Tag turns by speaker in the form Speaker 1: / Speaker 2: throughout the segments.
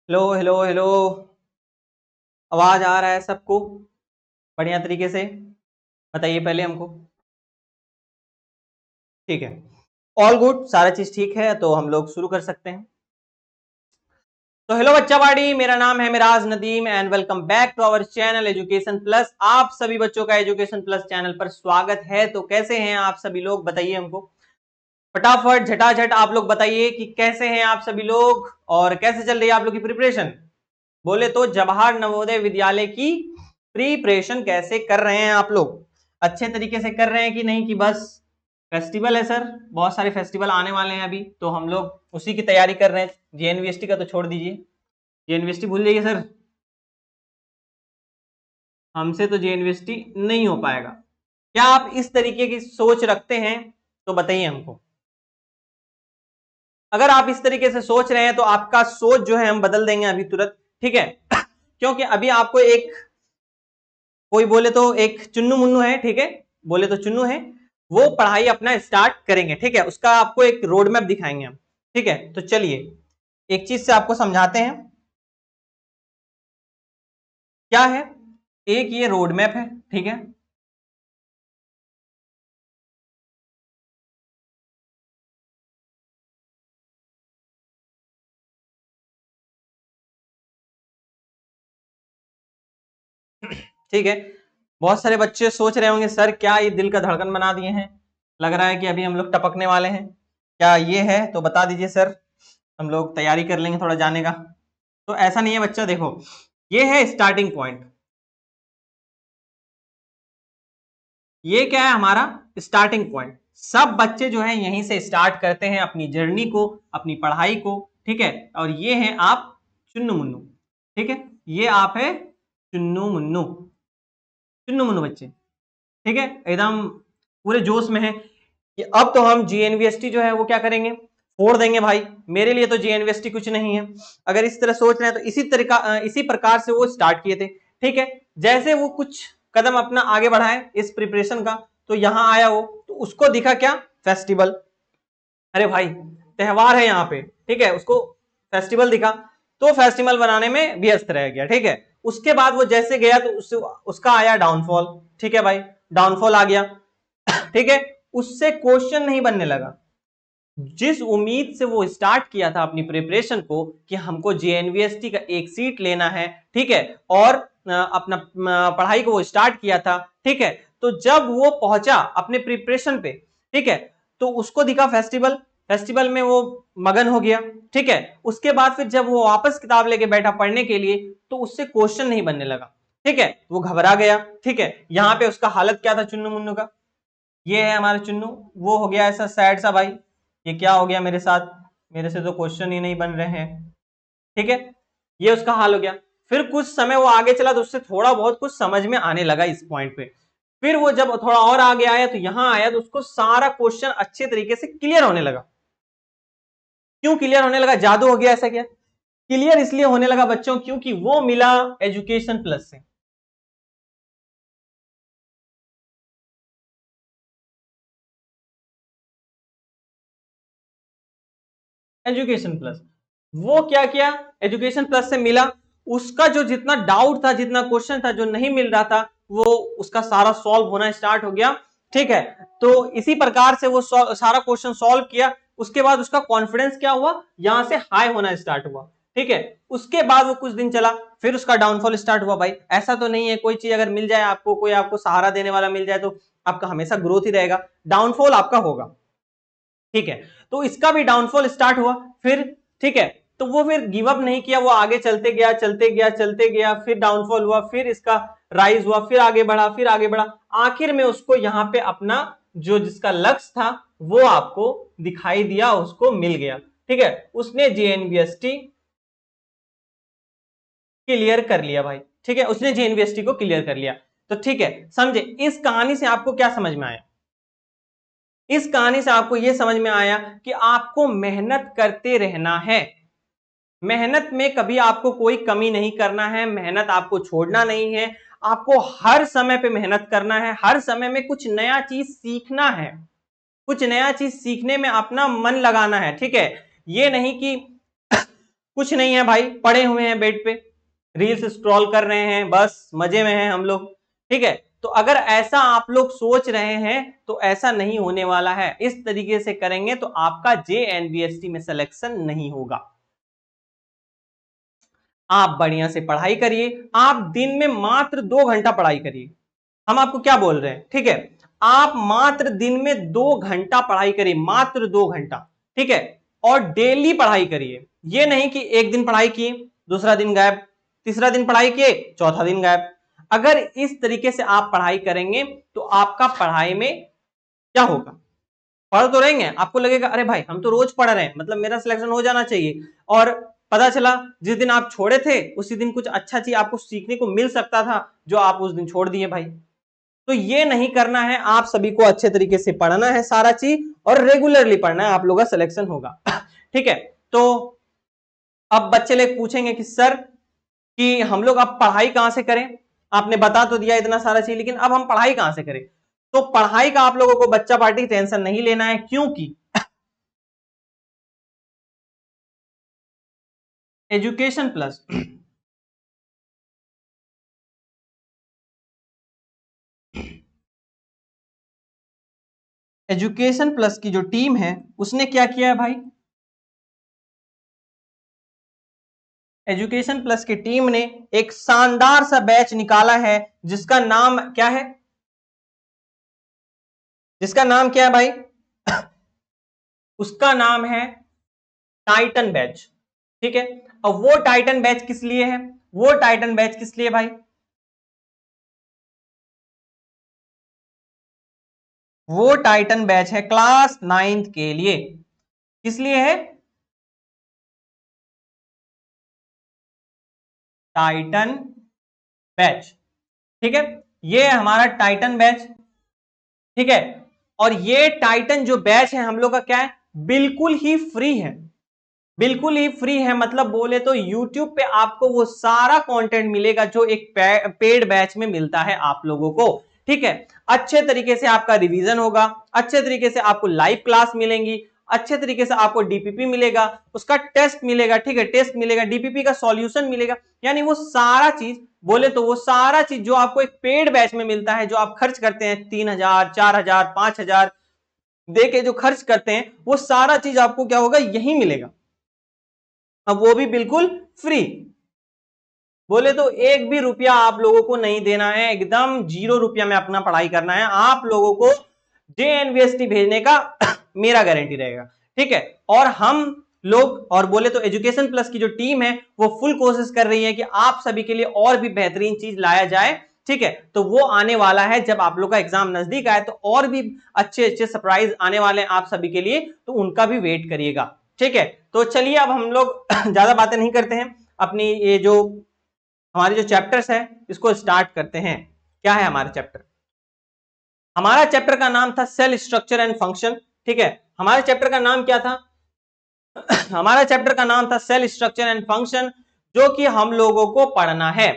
Speaker 1: Hello hello hello. आवाज आ रहा है सबको बढ़िया तरीके से? बताइए पहले हमको। ठीक है, ऑल गुड, सारा चीज ठीक है तो हम लोग शुरू कर सकते हैं। तो हेलो बच्चा बाड़ी, मेरा नाम है Miraj Nadeem and welcome back to our channel education plus. आप सभी बच्चों का एजुकेशन प्लस चैनल पर स्वागत है। तो कैसे हैं आप सभी लोग, बताइए हमको फटाफट झटाझट आप लोग बताइए कि कैसे हैं आप सभी लोग और कैसे चल रही है आप लोग की प्रिपरेशन। बोले तो जवाहर नवोदय विद्यालय की प्रिपरेशन कैसे कर रहे हैं आप लोग? अच्छे तरीके से कर रहे हैं कि नहीं, कि बस फेस्टिवल है सर, बहुत सारे फेस्टिवल आने वाले हैं अभी तो हम लोग उसी की तैयारी कर रहे हैं। जेएनवीएसटी का तो छोड़ दीजिए, जेएनवीएसटी भूल जाइए सर, हमसे तो जेएनवीएसटी नहीं हो पाएगा। क्या आप इस तरीके की सोच रखते हैं तो बताइए हमको। अगर आप इस तरीके से सोच रहे हैं तो आपका सोच जो है हम बदल देंगे अभी तुरंत, ठीक है? क्योंकि अभी आपको एक, कोई बोले तो एक चुन्नू मुन्नू है, ठीक है, बोले तो चुन्नू है, वो पढ़ाई अपना स्टार्ट करेंगे, ठीक है, उसका आपको एक रोड मैप दिखाएंगे हम। ठीक है, तो चलिए एक चीज से आपको समझाते हैं क्या है। एक ये रोड मैप है, ठीक है, ठीक है। बहुत सारे बच्चे सोच रहे होंगे सर क्या ये दिल का धड़कन बना दिए हैं, लग रहा है कि अभी हम लोग टपकने वाले हैं, क्या ये है? तो बता दीजिए सर, हम लोग तैयारी कर लेंगे थोड़ा जाने का। तो ऐसा नहीं है बच्चा, देखो ये है स्टार्टिंग पॉइंट, ये क्या है हमारा स्टार्टिंग पॉइंट। सब बच्चे जो है यहीं से स्टार्ट करते हैं अपनी जर्नी को, अपनी पढ़ाई को, ठीक है। और ये है आप चुन्नू मुन्नू, ठीक है, ये आप है चुन्नू मुन्नू, चुन्नू मुन्नू बच्चे, ठीक है, एकदम पूरे जोश में है कि अब तो हम जीएनवीएसटी जो है वो क्या करेंगे, फोड़ देंगे भाई। मेरे लिए तो जीएनवीएसटी कुछ नहीं है। अगर इस तरह सोच रहे हैं तो इसी प्रकार से वो स्टार्ट किए थे, ठीक है। जैसे वो कुछ कदम अपना आगे बढ़ाए इस प्रिपरेशन का, तो यहां आया वो, तो उसको दिखा क्या, फेस्टिवल, अरे भाई त्योहार है यहाँ पे, ठीक है, उसको फेस्टिवल दिखा तो फेस्टिवल बनाने में व्यस्त रह गया, ठीक है। उसके बाद वो जैसे गया तो उसका आया डाउनफॉल, ठीक है भाई, डाउनफॉल आ गया, ठीक है। उससे क्वेश्चन नहीं बनने लगा। जिस उम्मीद से वो स्टार्ट किया था अपनी प्रिपरेशन को कि हमको जेएनवीएसटी का एक सीट लेना है, ठीक है, और अपना पढ़ाई को वो स्टार्ट किया था, ठीक है, तो जब वो पहुंचा अपने प्रिपरेशन पे, ठीक है, तो उसको दिखा फेस्टिवल, फेस्टिवल में वो मगन हो गया, ठीक है। उसके बाद फिर जब वो वापस किताब लेके बैठा पढ़ने के लिए तो उससे क्वेश्चन नहीं बनने लगा, ठीक है, वो घबरा गया, ठीक है। यहाँ पे उसका हालत क्या था चुन्नू मुन्नू का, ये है हमारा चुन्नू, वो हो गया ऐसा सैड सा भाई, ये क्या हो गया मेरे साथ, मेरे से तो क्वेश्चन ही नहीं बन रहे हैं, ठीक है, ये उसका हाल हो गया। फिर कुछ समय वो आगे चला तो उससे थोड़ा बहुत कुछ समझ में आने लगा इस पॉइंट पे। फिर वो जब थोड़ा और आगे आया तो यहां आया तो उसको सारा क्वेश्चन अच्छे तरीके से क्लियर होने लगा। क्यों क्लियर होने लगा, जादू हो गया ऐसा क्या? क्लियर इसलिए होने लगा बच्चों क्योंकि वो मिला एजुकेशन प्लस से। एजुकेशन प्लस, वो क्या किया, एजुकेशन प्लस से मिला, उसका जो जितना डाउट था, जितना क्वेश्चन था जो नहीं मिल रहा था, वो उसका सारा सॉल्व होना स्टार्ट हो गया, ठीक है। तो इसी प्रकार से वो सारा क्वेश्चन सॉल्व किया। उसके बाद उसका कॉन्फिडेंस क्या हुआ, यहां से हाई होना स्टार्ट हुआ, ठीक है। उसके बाद वो कुछ दिन चला, फिर उसका डाउनफॉल स्टार्ट हुआ। भाई ऐसा तो नहीं है कोई चीज अगर मिल जाए आपको, कोई आपको सहारा देने वाला मिल जाए तो आपका हमेशा ग्रोथ ही रहेगा, डाउनफॉल आपका होगा, ठीक है। तो इसका भी डाउनफॉल स्टार्ट हुआ फिर, ठीक है। तो वो फिर गिव अप नहीं किया, वो आगे चलते गया चलते गया चलते गया, फिर डाउनफॉल हुआ, फिर इसका राइज हुआ, फिर आगे बढ़ा, फिर आगे बढ़ा। आखिर में उसको यहाँ पे अपना जो जिसका लक्ष्य था वो आपको दिखाई दिया, उसको मिल गया, ठीक है। उसने जेएनवीएसटी क्लियर कर लिया भाई, ठीक है, उसने जेएनवीएसटी को क्लियर कर लिया। तो ठीक है, समझे इस कहानी से आपको क्या समझ में आया? इस कहानी से आपको यह समझ में आया कि आपको मेहनत करते रहना है, मेहनत में कभी आपको कोई कमी नहीं करना है, मेहनत आपको छोड़ना नहीं है, आपको हर समय पे मेहनत करना है, हर समय में कुछ नया चीज सीखना है, कुछ नया चीज सीखने में अपना मन लगाना है, ठीक है। ये नहीं कि कुछ नहीं है भाई, पड़े हुए हैं बेड पे, रील्स स्क्रॉल कर रहे हैं, बस मजे में हैं हम लोग, ठीक है। तो अगर ऐसा आप लोग सोच रहे हैं तो ऐसा नहीं होने वाला है। इस तरीके से करेंगे तो आपका JNBST में सिलेक्शन नहीं होगा। आप बढ़िया से पढ़ाई करिए, आप दिन में मात्र 2 घंटा पढ़ाई करिए। हम आपको क्या बोल रहे हैं, ठीक है, आप मात्र दिन में 2 घंटा पढ़ाई करिए, मात्र 2 घंटा, ठीक है। और डेली पढ़ाई करिए, ये नहीं कि एक दिन पढ़ाई किए दूसरा दिन गायब, तीसरा दिन पढ़ाई किए चौथा दिन गायब। अगर इस तरीके से आप पढ़ाई करेंगे तो आपका पढ़ाई में क्या होगा, पढ़ तो रहेंगे, आपको लगेगा अरे भाई हम तो रोज पढ़ रहे हैं, मतलब मेरा सिलेक्शन हो जाना चाहिए। और पता चला जिस दिन आप छोड़े थे उसी दिन कुछ अच्छा चीज आपको सीखने को मिल सकता था जो आप उस दिन छोड़ दिए भाई। तो ये नहीं करना है, आप सभी को अच्छे तरीके से पढ़ना है सारा चीज और रेगुलरली पढ़ना है, आप लोगों का सिलेक्शन होगा। ठीक है। तो अब बच्चे लोग पूछेंगे कि सर कि हम लोग अब पढ़ाई कहां से करें, आपने बता तो दिया इतना सारा चीज, लेकिन अब हम पढ़ाई कहां से करें। तो पढ़ाई का आप लोगों को बच्चा पार्टी टेंशन नहीं लेना है, क्योंकि एजुकेशन प्लस एजुकेशन प्लस की जो टीम है उसने क्या किया है भाई, एजुकेशन प्लस की टीम ने एक शानदार सा बैच निकाला है जिसका नाम क्या है, जिसका नाम क्या है भाई उसका नाम है टाइटन बैच। ठीक है। और वो टाइटन बैच किस लिए है, वो टाइटन बैच किस लिए भाई, वो टाइटन बैच है क्लास 9th के लिए। किस लिए है, टाइटन बैच। ठीक है, ये है हमारा टाइटन बैच। ठीक है। और ये टाइटन जो बैच है हम लोग का क्या है, बिल्कुल ही फ्री है, बिल्कुल ही फ्री है। मतलब बोले तो YouTube पे आपको वो सारा कंटेंट मिलेगा जो एक पेड बैच में मिलता है आप लोगों को। ठीक है। अच्छे तरीके से आपका रिवीजन होगा, अच्छे तरीके से आपको लाइव क्लास मिलेंगी, अच्छे तरीके से आपको डीपीपी मिलेगा, उसका टेस्ट मिलेगा, ठीक है, टेस्ट मिलेगा, डीपीपी का सॉल्यूशन मिलेगा। यानी वो सारा चीज, बोले तो वो सारा चीज जो आपको एक पेड बैच में मिलता है, जो आप खर्च करते हैं 3,000 4,000 5,000 दे के जो खर्च करते हैं, वो सारा चीज आपको क्या होगा, यही मिलेगा। अब वो भी बिल्कुल फ्री, बोले तो एक भी रुपया आप लोगों को नहीं देना है, एकदम 0 रुपया में अपना पढ़ाई करना है आप लोगों को। JNBST भेजने का मेरा गारंटी रहेगा। ठीक है। और हम लोग, और बोले तो एजुकेशन प्लस की जो टीम है वो फुल कोशिश कर रही है कि आप सभी के लिए और भी बेहतरीन चीज लाया जाए। ठीक है। तो वो आने वाला है जब आप लोग का एग्जाम नजदीक आए, तो और भी अच्छे अच्छे सरप्राइज आने वाले हैं आप सभी के लिए, तो उनका भी वेट करिएगा। ठीक है। तो चलिए अब हम लोग ज्यादा बातें नहीं करते हैं, अपनी ये जो हमारे जो चैप्टर्स है इसको स्टार्ट करते हैं। क्या है हमारा चैप्टर, हमारा चैप्टर का नाम था सेल स्ट्रक्चर एंड फंक्शन। ठीक है। हमारे चैप्टर का नाम क्या था हमारा चैप्टर का नाम था सेल स्ट्रक्चर एंड फंक्शन, जो कि हम लोगों को पढ़ना है।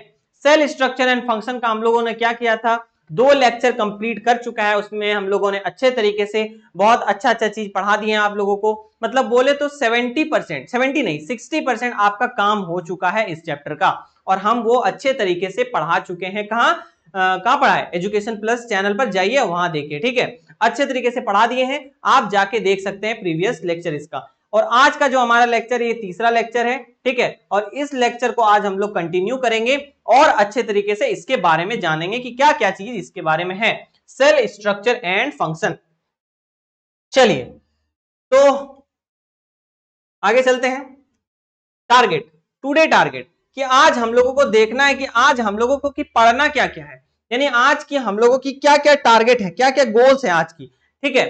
Speaker 1: सेल स्ट्रक्चर एंड फंक्शन का हम लोगों ने क्या किया था, 2 लेक्चर कंप्लीट कर चुका है, उसमें हम लोगों ने अच्छे तरीके से बहुत अच्छा अच्छा चीज पढ़ा दिए हैं आप लोगों को। मतलब बोले तो 70%, 70 नहीं 60% आपका काम हो चुका है इस चैप्टर का, और हम वो अच्छे तरीके से पढ़ा चुके हैं। कहाँ पढ़ा है, एजुकेशन प्लस चैनल पर जाइए वहां देखिए। ठीक है। अच्छे तरीके से पढ़ा दिए हैं, आप जाके देख सकते हैं प्रीवियस लेक्चर इसका। और आज का जो हमारा लेक्चर, ये तीसरा लेक्चर है। ठीक है। और इस लेक्चर को आज हम लोग कंटिन्यू करेंगे और अच्छे तरीके से इसके बारे में जानेंगे कि क्या क्या चीज इसके बारे में है, सेल स्ट्रक्चर एंड फंक्शन। चलिए तो आगे चलते हैं। टारगेट, टुडे टारगेट, कि आज हम लोगों को देखना है कि आज हम लोगों को कि पढ़ना क्या क्या है, यानी आज की हम लोगों की क्या क्या टारगेट है, क्या क्या गोल्स है आज की। ठीक है।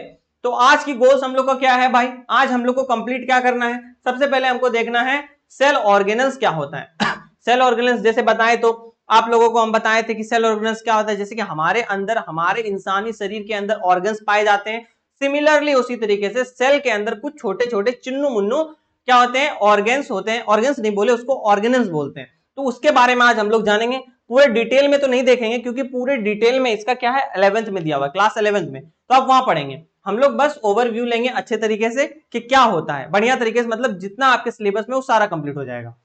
Speaker 1: तो आज की गोल्स हम लोग का क्या है भाई, आज हम लोग को कंप्लीट क्या करना है, सबसे पहले हमको देखना है सेल ऑर्गेनल्स क्या होता है सेल ऑर्गेनल्स जैसे बताए तो आप लोगों को हम बताए थे कि सेल ऑर्गेनल्स क्या होता है, जैसे कि हमारे अंदर, हमारे इंसानी शरीर के अंदर ऑर्गन्स पाए जाते हैं। सिमिलरली उसी तरीके से सेल के अंदर कुछ छोटे छोटे चिन्नू मुन्नू क्या होते हैं, ऑर्गन्स होते हैं। ऑर्गन्स नहीं बोले उसको, ऑर्गेनल्स बोलते हैं। तो उसके बारे में आज हम लोग जानेंगे। पूरे डिटेल में तो नहीं देखेंगे क्योंकि पूरे डिटेल में इसका क्या है 11th में दिया हुआ है, क्लास 11th में, तो आप वहां पढ़ेंगे। हम लोग बस ओवरव्यू लेंगे अच्छे तरीके से कि क्या होता है, बढ़िया तरीके से, मतलब जितना आपके सिलेबस में वो सारा कंप्लीट हो जाएगा।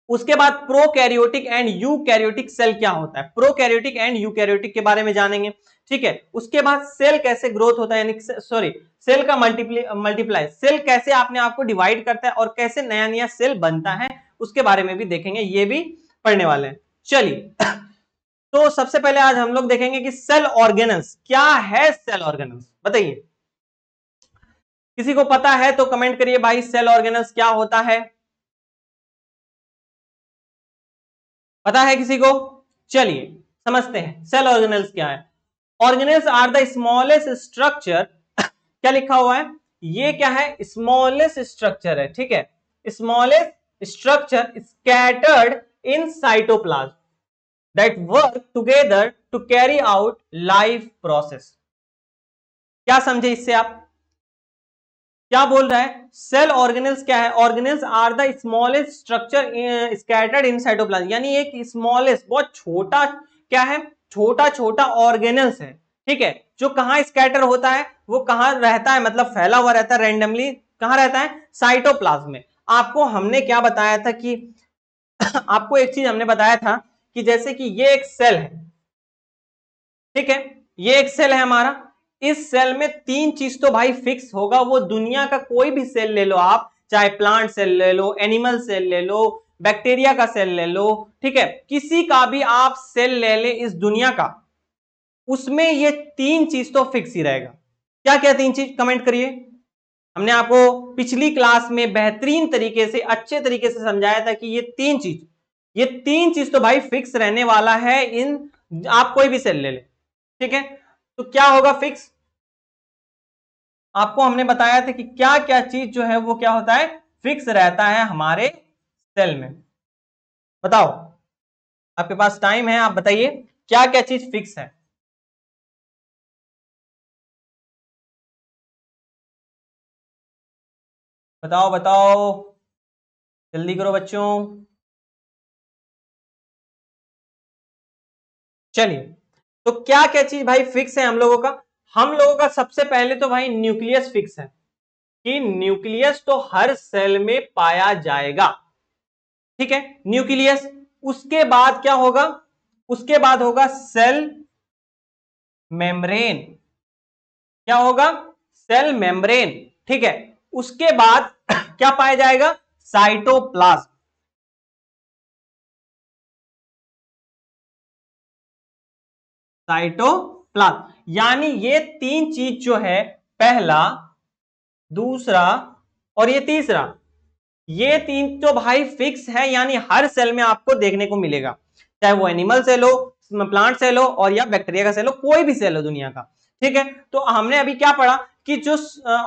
Speaker 1: उसके बाद प्रोकैरियोटिक एंड यूकैरियोटिक सेल क्या होता है, प्रोकैरियोटिक एंड यूकैरियोटिक के बारे में जानेंगे, ठीक है। उसके बाद सेल कैसे ग्रोथ होता है, यानी सॉरी सेल का मल्टीप्लाई, सेल कैसे अपने आप को डिवाइड करता है और कैसे नया नया सेल बनता है, उसके बारे में भी देखेंगे, ये भी पढ़ने वाले हैं। चलिए तो सबसे पहले आज हम लोग देखेंगे कि सेल ऑर्गेनल्स क्या है। सेल ऑर्गेनल्स बताइए, किसी को पता है तो कमेंट करिए भाई, सेल ऑर्गेनल्स क्या होता है, पता है किसी को? चलिए समझते हैं सेल ऑर्गेनल्स क्या है। Organelles are the smallest structure, क्या लिखा हुआ है, ये क्या है, स्मॉलेस्ट स्ट्रक्चर है, ठीक है, smallest structure scattered in cytoplasm that work together to carry out life process. क्या समझे इससे आप, क्या बोल रहा है, सेल ऑर्गेनल्स क्या है, organelles are the smallest structure scattered in cytoplasm, यानी एक स्मॉलेस्ट बहुत छोटा क्या है, छोटा छोटा ऑर्गेनल्स है, ठीक है, जो कहां स्कैटर होता है, वो कहां रहता है, मतलब फैला हुआ रहता है रैंडमली, कहां रहता है, साइटोप्लाज्म में। आपको हमने क्या बताया था कि आपको एक चीज हमने बताया था कि जैसे कि ये एक सेल है, ठीक है, ये एक सेल है हमारा, इस सेल में तीन चीज तो भाई फिक्स होगा, वो दुनिया का कोई भी सेल ले लो आप, चाहे प्लांट सेल ले लो, एनिमल सेल ले लो, बैक्टीरिया का सेल ले लो, ठीक है, किसी का भी आप सेल ले ले इस दुनिया का, उसमें ये तीन चीज तो फिक्स ही रहेगा। क्या क्या तीन चीज, कमेंट करिए। हमने आपको पिछली क्लास में बेहतरीन तरीके से अच्छे तरीके से समझाया था कि ये तीन चीज तो भाई फिक्स रहने वाला है इन, आप कोई भी सेल ले ले, ठीक है, तो क्या होगा फिक्स, आपको हमने बताया था कि क्या क्या चीज जो है वो क्या होता है, फिक्स रहता है हमारे सेल में। बताओ, आपके पास टाइम है, आप बताइए क्या क्या चीज फिक्स है। बताओ बताओ, जल्दी करो बच्चों। चलिए, तो क्या क्या चीज भाई फिक्स है हम लोगों का, हम लोगों का सबसे पहले तो भाई न्यूक्लियस फिक्स है, कि न्यूक्लियस तो हर सेल में पाया जाएगा, ठीक है, न्यूक्लियस। उसके बाद क्या होगा, उसके बाद होगा सेल मेम्ब्रेन, क्या होगा, सेल मेम्ब्रेन, ठीक है, उसके बाद क्या पाया जाएगा, साइटोप्लाज्म, साइटोप्लाज्म, यानी ये तीन चीज जो है, पहला, दूसरा और ये तीसरा, ये तीन तो भाई फिक्स है, यानी हर सेल में आपको देखने को मिलेगा, चाहे वो एनिमल सेल हो, प्लांट सेल हो और या बैक्टीरिया का सेल हो, कोई भी सेल हो दुनिया का, ठीक है। तो हमने अभी क्या पढ़ा कि जो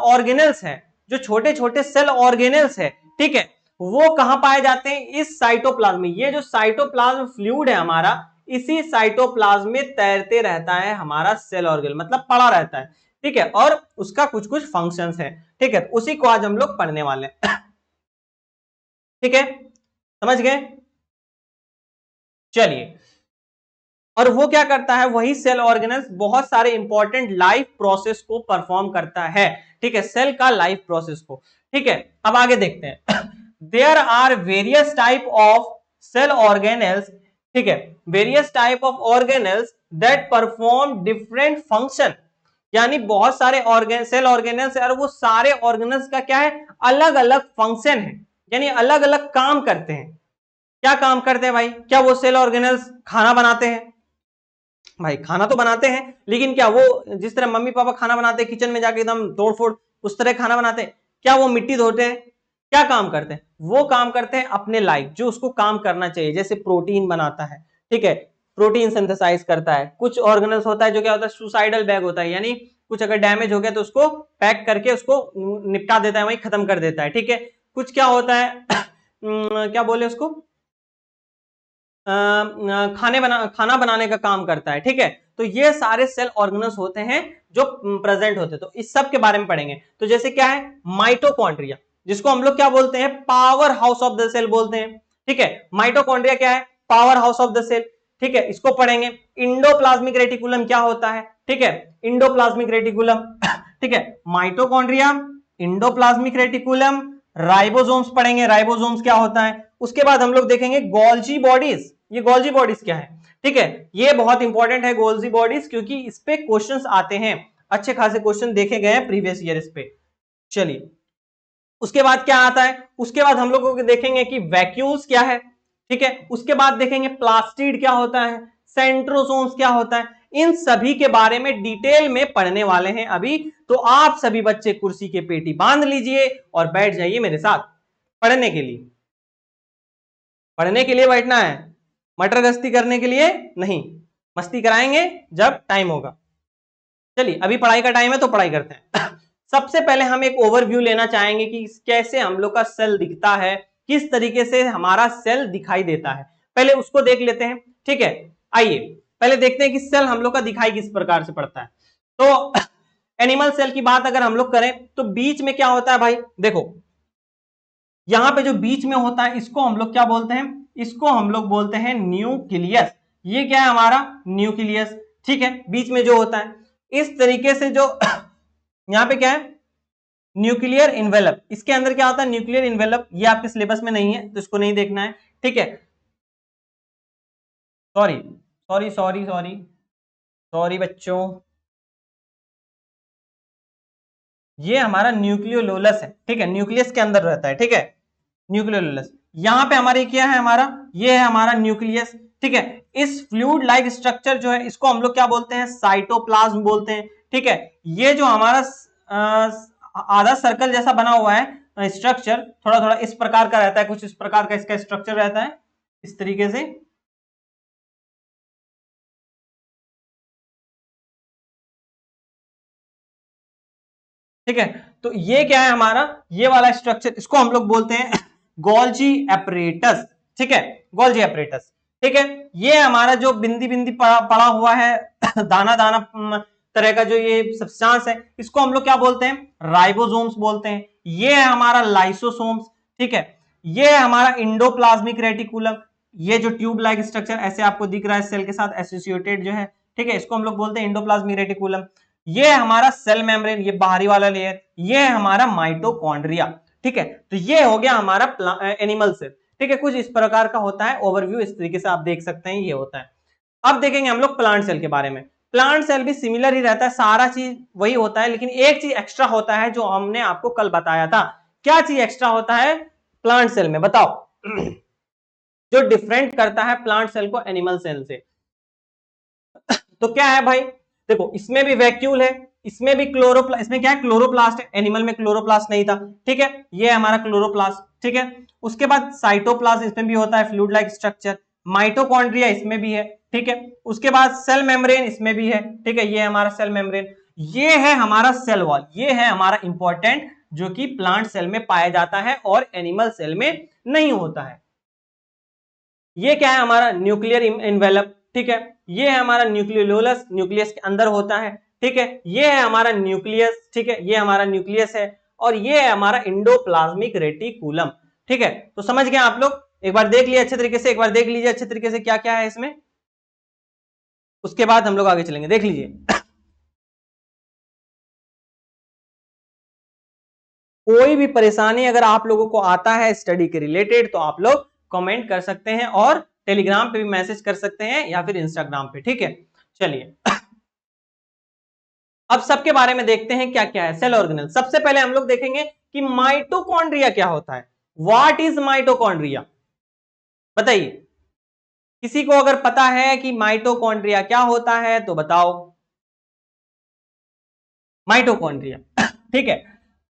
Speaker 1: ऑर्गेनल्स है, जो छोटे छोटे सेल ऑर्गेनल्स है, ठीक है, वो कहां पाए जाते हैं, इस साइटोप्लाज्म में। ये जो साइटोप्लाज्म फ्लूइड है हमारा, इसी साइटोप्लाज्म में तैरते रहता है हमारा सेल ऑर्गेनल, मतलब पड़ा रहता है, ठीक है, और उसका कुछ कुछ फंक्शंस है, ठीक है, उसी को आज हम लोग पढ़ने वाले हैं, ठीक है, समझ गए। चलिए, और वो क्या करता है, वही सेल ऑर्गेनल्स बहुत सारे इंपॉर्टेंट लाइफ प्रोसेस को परफॉर्म करता है, ठीक है, सेल का लाइफ प्रोसेस को, ठीक है। अब आगे देखते हैं, there are various type of cell organelles, ठीक है, various type of organelles that perform different function, यानी बहुत सारे ऑर्गेन सेल ऑर्गेनल्स है और वो सारे ऑर्गेनल्स का क्या है, अलग अलग फंक्शन है, यानी अलग अलग काम करते हैं। क्या काम करते हैं भाई, क्या वो सेल ऑर्गेनल्स खाना बनाते हैं, भाई खाना तो बनाते हैं, लेकिन क्या वो जिस तरह मम्मी पापा खाना बनाते हैं किचन में जाके एकदम तोड़ फोड़ उस तरह खाना बनाते हैं, क्या वो मिट्टी धोते हैं, क्या काम करते हैं, वो काम करते हैं अपने लायक जो उसको काम करना चाहिए, जैसे प्रोटीन बनाता है, ठीक है, प्रोटीन सिंथेसाइज करता है, कुछ ऑर्गेनल्स होता है जो क्या होता है, सुसाइडल बैग होता है, यानी कुछ अगर डैमेज हो गया तो उसको पैक करके उसको निपटा देता है, वही खत्म कर देता है, ठीक है। कुछ क्या होता है क्या बोले उसको, खाना बनाने का काम करता है, ठीक है। तो ये सारे सेल ऑर्गेनल्स होते हैं जो प्रेजेंट होते हैं, तो इस सब के बारे में पढ़ेंगे। तो जैसे क्या है, माइटोकॉन्ड्रिया, जिसको हम लोग क्या बोलते हैं, power house of the cell बोलते हैं, ठीक है, माइटोकॉन्ड्रिया क्या है, power house of the cell, ठीक है, इसको पढ़ेंगे। इंडोप्लाज्मिक रेटिकुलम क्या होता है, ठीक है, इंडोप्लाज्मिक रेटिकुलम ठीक है, माइटोकॉन्ड्रिया, इंडोप्लाज्मिक रेटिकुलम, राइबोसोम्स पढ़ेंगे, राइबोसोम्स क्या होता है। उसके बाद हम लोग देखेंगे गोल्जी बॉडीज। ये गोल्जी बॉडीज क्या है, ठीक है, ये बहुत इंपॉर्टेंट है गोल्जी बॉडीज, क्योंकि इस पे क्वेश्चंस आते हैं, अच्छे खासे क्वेश्चन देखे गए हैं प्रीवियस ईयर इस पे। चलिए, उसके बाद क्या आता है, उसके बाद हम लोग देखेंगे कि वैक्यूल्स क्या है, ठीक है, उसके बाद देखेंगे प्लास्टिड क्या होता है, सेंट्रोसोम्स क्या होता है, इन सभी के बारे में डिटेल में पढ़ने वाले हैं अभी। तो आप सभी बच्चे कुर्सी के पेटी बांध लीजिए और बैठ जाइए मेरे साथ पढ़ने के लिए। पढ़ने के लिए बैठना है, मटर गश्ती करने के लिए नहीं, मस्ती कराएंगे जब टाइम होगा। चलिए, अभी पढ़ाई का टाइम है तो पढ़ाई करते हैं। सबसे पहले हम एक ओवरव्यू लेना चाहेंगे कि कैसे हम लोग का सेल दिखता है, किस तरीके से हमारा सेल दिखाई देता है, पहले उसको देख लेते हैं, ठीक है। आइए पहले देखते हैं कि सेल हम लोग का दिखाई किस प्रकार से पड़ता है। तो एनिमल सेल की बात अगर हम लोग करें तो बीच में क्या होता है भाई, देखो यहां पे जो बीच में होता है इसको हम लोग क्या बोलते हैं, इसको हम लोग बोलते हैं न्यूक्लियस। ये क्या है हमारा न्यूक्लियस, ठीक है, बीच में जो होता है इस तरीके से जो यहां पे क्या है न्यूक्लियर इन्वेलप, इसके अंदर क्या होता है न्यूक्लियर इन्वेलप, ये आपके सिलेबस में नहीं है तो इसको नहीं देखना है, ठीक है। Sorry sorry sorry sorry sorry बच्चों, ये हमारा न्यूक्लियोलोलस है, ठीक है, न्यूक्लियस के अंदर रहता है, ठीक है, न्यूक्लियोलोलस। यहां पे हमारे क्या है हमारा, ये है हमारा न्यूक्लियस, ठीक है। इस फ्लूइड लाइक स्ट्रक्चर जो है इसको हम लोग क्या बोलते हैं, साइटोप्लाज्म बोलते हैं, ठीक है। ये जो हमारा आधा सर्कल जैसा बना हुआ है स्ट्रक्चर, थोड़ा थोड़ा इस प्रकार का रहता है, कुछ इस प्रकार का इसका स्ट्रक्चर रहता है, इस तरीके से, ठीक है। तो ये क्या है हमारा, ये वाला स्ट्रक्चर, इसको हम लोग बोलते हैं गोल्जी एपरेटस, ठीक है, गोल्जी एपरेटस, ठीक है। ये हमारा जो बिंदी बिंदी पड़ा हुआ है दाना दाना तरह का जो ये सब्सटेंस है, इसको हम लोग क्या बोलते हैं, राइबोसोम्स बोलते हैं। ये है हमारा लाइसोसोम्स, ठीक है। ये है हमारा इंडोप्लाज्मिक रेटिकुलम, ये जो ट्यूब लाइक स्ट्रक्चर ऐसे आपको दिख रहा है सेल के साथ एसोसिएटेड जो है, ठीक है, इसको हम लोग बोलते हैं इंडोप्लाज्मिक रेटिकुलम। ये है हमारा सेल मेम्ब्रेन, ये बाहरी वाला लेयर, ये है हमारा माइटोकॉन्ड्रिया, ठीक है। तो ये हो गया हमारा एनिमल सेल, ठीक है, कुछ इस प्रकार का होता है ओवरव्यू, इस तरीके से आप देख सकते हैं ये होता है। अब देखेंगे हम लोग प्लांट सेल के बारे में। प्लांट सेल भी सिमिलर ही रहता है, सारा चीज वही होता है, लेकिन एक चीज एक्स्ट्रा होता है जो हमने आपको कल बताया था। क्या चीज एक्स्ट्रा होता है प्लांट सेल में, बताओ जो डिफरेंट करता है प्लांट सेल को एनिमल सेल से। तो क्या है भाई, देखो इसमें भी वैक्यूल है, इसमें भी क्लोरोप्लास्ट, इसमें क्या है क्लोरोप्लास्ट है, एनिमल में क्लोरोप्लास्ट नहीं था, ठीक है, ये है हमारा क्लोरोप्लास्ट, ठीक है। उसके बाद साइटोप्लाज्म इसमें भी होता है फ्लूइड लाइक स्ट्रक्चर, माइटोकॉन्ड्रिया इसमें भी है, ठीक है। उसके बाद सेल मेम्ब्रेन इसमें भी है, ठीक है, ये है हमारा सेल मेम्ब्रेन। ये है हमारा सेल वॉल, ये है हमारा इंपॉर्टेंट जो कि प्लांट सेल में पाया जाता है और एनिमल सेल में नहीं होता है। ये क्या है हमारा न्यूक्लियर इन्वेलप, ठीक है, ये है हमारा न्यूक्लियोलस, न्यूक्लियस के अंदर होता है, ठीक है। ये है हमारा न्यूक्लियस, ठीक है, ये हमारा न्यूक्लियस है, और ये है हमारा इंडोप्लाज्मिक रेटिकुलम, ठीक है। तो समझ गए आप लोग, एक बार देख लिया अच्छे तरीके से, एक बार देख लीजिए अच्छे तरीके से क्या क्या है इसमें, उसके बाद हम लोग आगे चलेंगे, देख लीजिए। कोई भी परेशानी अगर आप लोगों को आता है स्टडी के रिलेटेड तो आप लोग कमेंट कर सकते हैं और टेलीग्राम पे भी मैसेज कर सकते हैं या फिर इंस्टाग्राम पे, ठीक है। चलिए अब सबके बारे में देखते हैं क्या क्या है सेल ऑर्गेनेल। सबसे पहले हम लोग देखेंगे कि माइटोकॉन्ड्रिया क्या होता है, व्हाट इज माइटोकॉन्ड्रिया, बताइए। किसी को अगर पता है कि माइटोकॉन्ड्रिया क्या होता है तो बताओ। माइटोकॉन्ड्रिया ठीक है,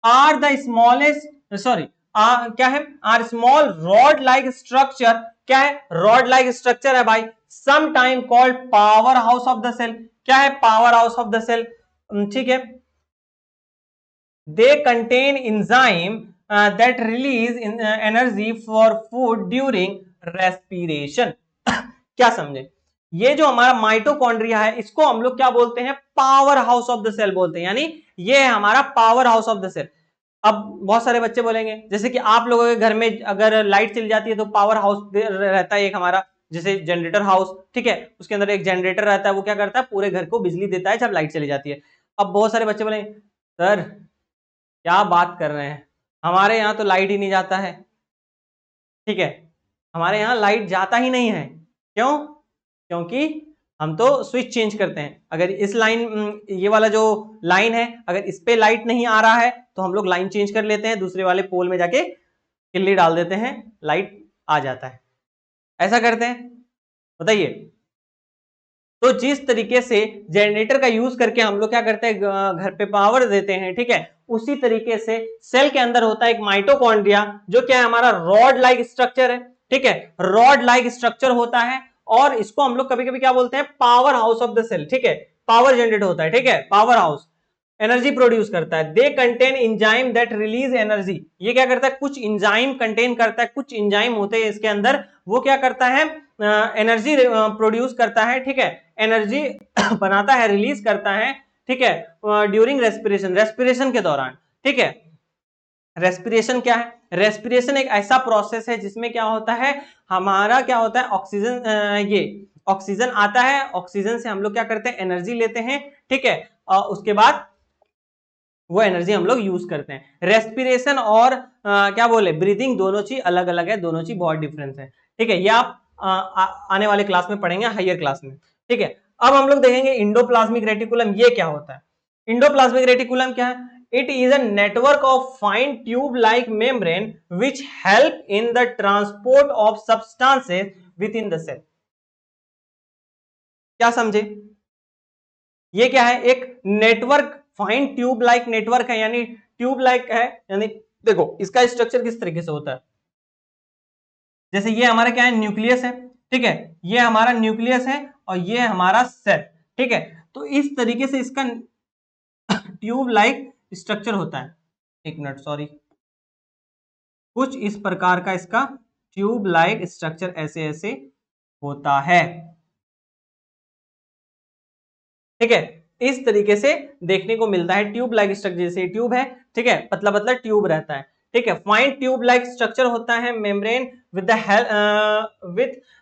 Speaker 1: आर द स्मॉलेस्ट, सॉरी क्या है, are small rod like structure, क्या है रॉड लाइक स्ट्रक्चर है भाई, some time called power house of the cell, क्या है power house of the cell, ठीक है। They contain enzyme that release energy for food during respiration. क्या समझे, ये जो हमारा माइटोकॉन्ड्रिया है इसको हम लोग क्या बोलते हैं, power house of the cell बोलते हैं, यानी ये है हमारा power house of the cell. अब बहुत सारे बच्चे बोलेंगे जैसे कि आप लोगों के घर में अगर लाइट चली जाती है तो पावर हाउस रहता है एक हमारा, जैसे जनरेटर हाउस, ठीक है, उसके अंदर एक जनरेटर रहता है, वो क्या करता है पूरे घर को बिजली देता है जब लाइट चली जाती है। अब बहुत सारे बच्चे बोलेंगे सर क्या बात कर रहे हैं, हमारे यहाँ तो लाइट ही नहीं जाता है। ठीक है, हमारे यहाँ लाइट जाता ही नहीं है। क्यों? क्योंकि हम तो स्विच चेंज करते हैं। अगर इस लाइन, ये वाला जो लाइन है, अगर इस पे लाइट नहीं आ रहा है तो हम लोग लाइन चेंज कर लेते हैं, दूसरे वाले पोल में जाके किल्ली डाल देते हैं, लाइट आ जाता है। ऐसा करते हैं, बताइए। तो जिस तरीके से जनरेटर का यूज करके हम लोग क्या करते हैं, घर पे पावर देते हैं, ठीक है, उसी तरीके से सेल के अंदर होता है एक माइटोकॉन्ड्रिया, जो क्या है, हमारा रॉड लाइक स्ट्रक्चर है। ठीक है, रॉड लाइक स्ट्रक्चर होता है, और इसको हम लोग कभी कभी क्या बोलते हैं, power house of the cell. ठीक है, पावर जनरेट होता है, ठीक है, पावर हाउस एनर्जी प्रोड्यूस करता है। They contain enzyme that release energy. ये क्या करता है, कुछ इंजाइम कंटेन करता है, कुछ इंजाइम होते हैं इसके अंदर, वो क्या करता है, एनर्जी प्रोड्यूस करता है। ठीक है, एनर्जी बनाता है, रिलीज करता है। ठीक है, ड्यूरिंग रेस्पिरेशन, रेस्पिरेशन के दौरान। ठीक है, रेस्पिरेशन क्या है, रेस्पिरेशन एक ऐसा प्रोसेस है जिसमें क्या होता है, हमारा क्या होता है, ऑक्सीजन, ये ऑक्सीजन आता है, ऑक्सीजन से हम लोग क्या करते हैं, एनर्जी लेते हैं। ठीक है, उसके बाद वो एनर्जी हम लोग यूज करते हैं। रेस्पिरेशन और क्या बोले, ब्रीदिंग, दोनों चीज अलग अलग है, दोनों चीज बहुत डिफरेंस है। ठीक है, ये आप आने वाले क्लास में पढ़ेंगे, हायर क्लास में। ठीक है, अब हम लोग देखेंगे इंडोप्लाज्मिक रेटिकुलम, ये क्या होता है। इंडोप्लाज्मिक रेटिकुलम क्या है, it is a network of fine tube like membrane which help in the transport of substances within the cell. क्या समझे, ये क्या है, एक network, fine tube like network है, यानी ट्यूब लाइक है, यानी देखो इसका स्ट्रक्चर किस तरीके से होता है। जैसे ये हमारा क्या है, न्यूक्लियस है। ठीक है, ये हमारा न्यूक्लियस है और ये हमारा सेल। ठीक है, तो इस तरीके से इसका ट्यूब लाइक स्ट्रक्चर होता है। एक मिनट, सॉरी, कुछ इस प्रकार का इसका ट्यूब लाइक स्ट्रक्चर ऐसे ऐसे होता है। ठीक है, इस तरीके से देखने को मिलता है, ट्यूब लाइक स्ट्रक्चर, जैसे ट्यूब है, ठीक है, पतला पतला ट्यूब रहता है। ठीक है, फाइन ट्यूब लाइक स्ट्रक्चर होता है membrane with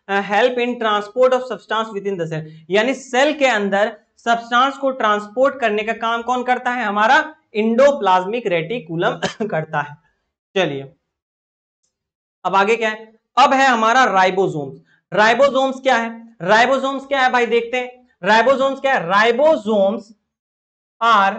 Speaker 1: help in transport of substance within the cell, यानी सेल के अंदर सब्सटेंस को ट्रांसपोर्ट करने का काम कौन करता है, हमारा इंडोप्लाज्मिक रेटिकुलम करता है। चलिए, अब आगे क्या है, अब है हमारा राइबोसोम्स। राइबोसोम्स क्या है, राइबोसोम्स क्या है भाई, देखते हैं। राइबोसोम्स क्या है, राइबोसोम्स आर,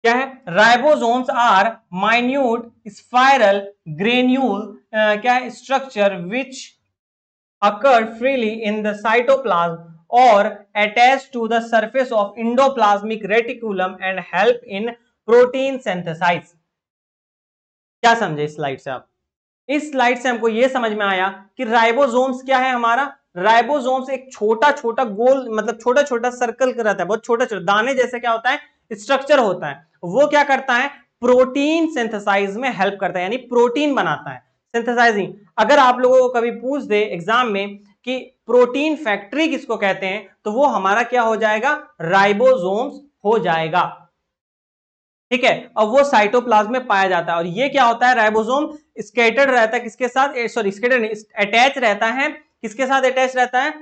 Speaker 1: क्या है, ribosomes are minute spiral granule, क्या है, structure which occur freely in the cytoplasm or attach to the surface of endoplasmic reticulum and help in protein synthesis। क्या समझे इस स्लाइड से आप, इस स्लाइड से हमको यह समझ में आया कि राइबोसोम्स क्या है हमारा, राइबोसोम्स एक छोटा छोटा गोल, मतलब छोटा छोटा सर्कल का रहता है, बहुत छोटा छोटा दाने जैसे क्या होता है, स्ट्रक्चर होता है। वो क्या करता है, प्रोटीन सिंथेसाइज में हेल्प करता है, यानी प्रोटीन बनाता है, सिंथेसाइजिंग। अगर आप लोगों को कभी पूछ दे एग्जाम में कि प्रोटीन फैक्ट्री किसको कहते हैं, तो वो हमारा क्या हो जाएगा, राइबोसोम्स हो जाएगा। ठीक है, और वो साइटोप्लाज्म में पाया जाता है। और ये क्या होता है, राइबोसोम स्केटर्ड रहता है, किसके साथ, सॉरी स्केटर्ड नहीं, अटैच रहता है, किसके साथ अटैच रहता है,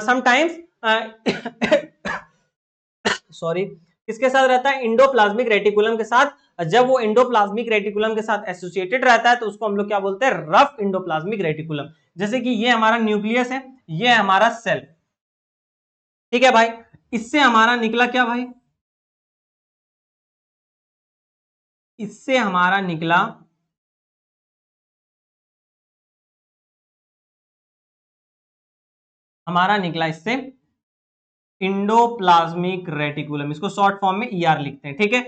Speaker 1: समटाइम्स सॉरी, किसके साथ रहता है, इंडोप्लाज्मिक रेटिकुलम के साथ। जब वो इंडोप्लाज्मिक रेटिकुलम के साथ एसोसिएटेड रहता है तो उसको हम लोग क्या बोलते हैं, रफ इंडोप्लाज्मिक रेटिकुलम। जैसे कि ये हमारा न्यूक्लियस है, ये हमारा सेल। ठीक है भाई, इससे हमारा निकला क्या भाई, इससे हमारा निकला इससे इंडोप्लाज्मिक रेटिकुलम, इसको शॉर्ट फॉर्म में ईआर लिखते हैं। ठीक है,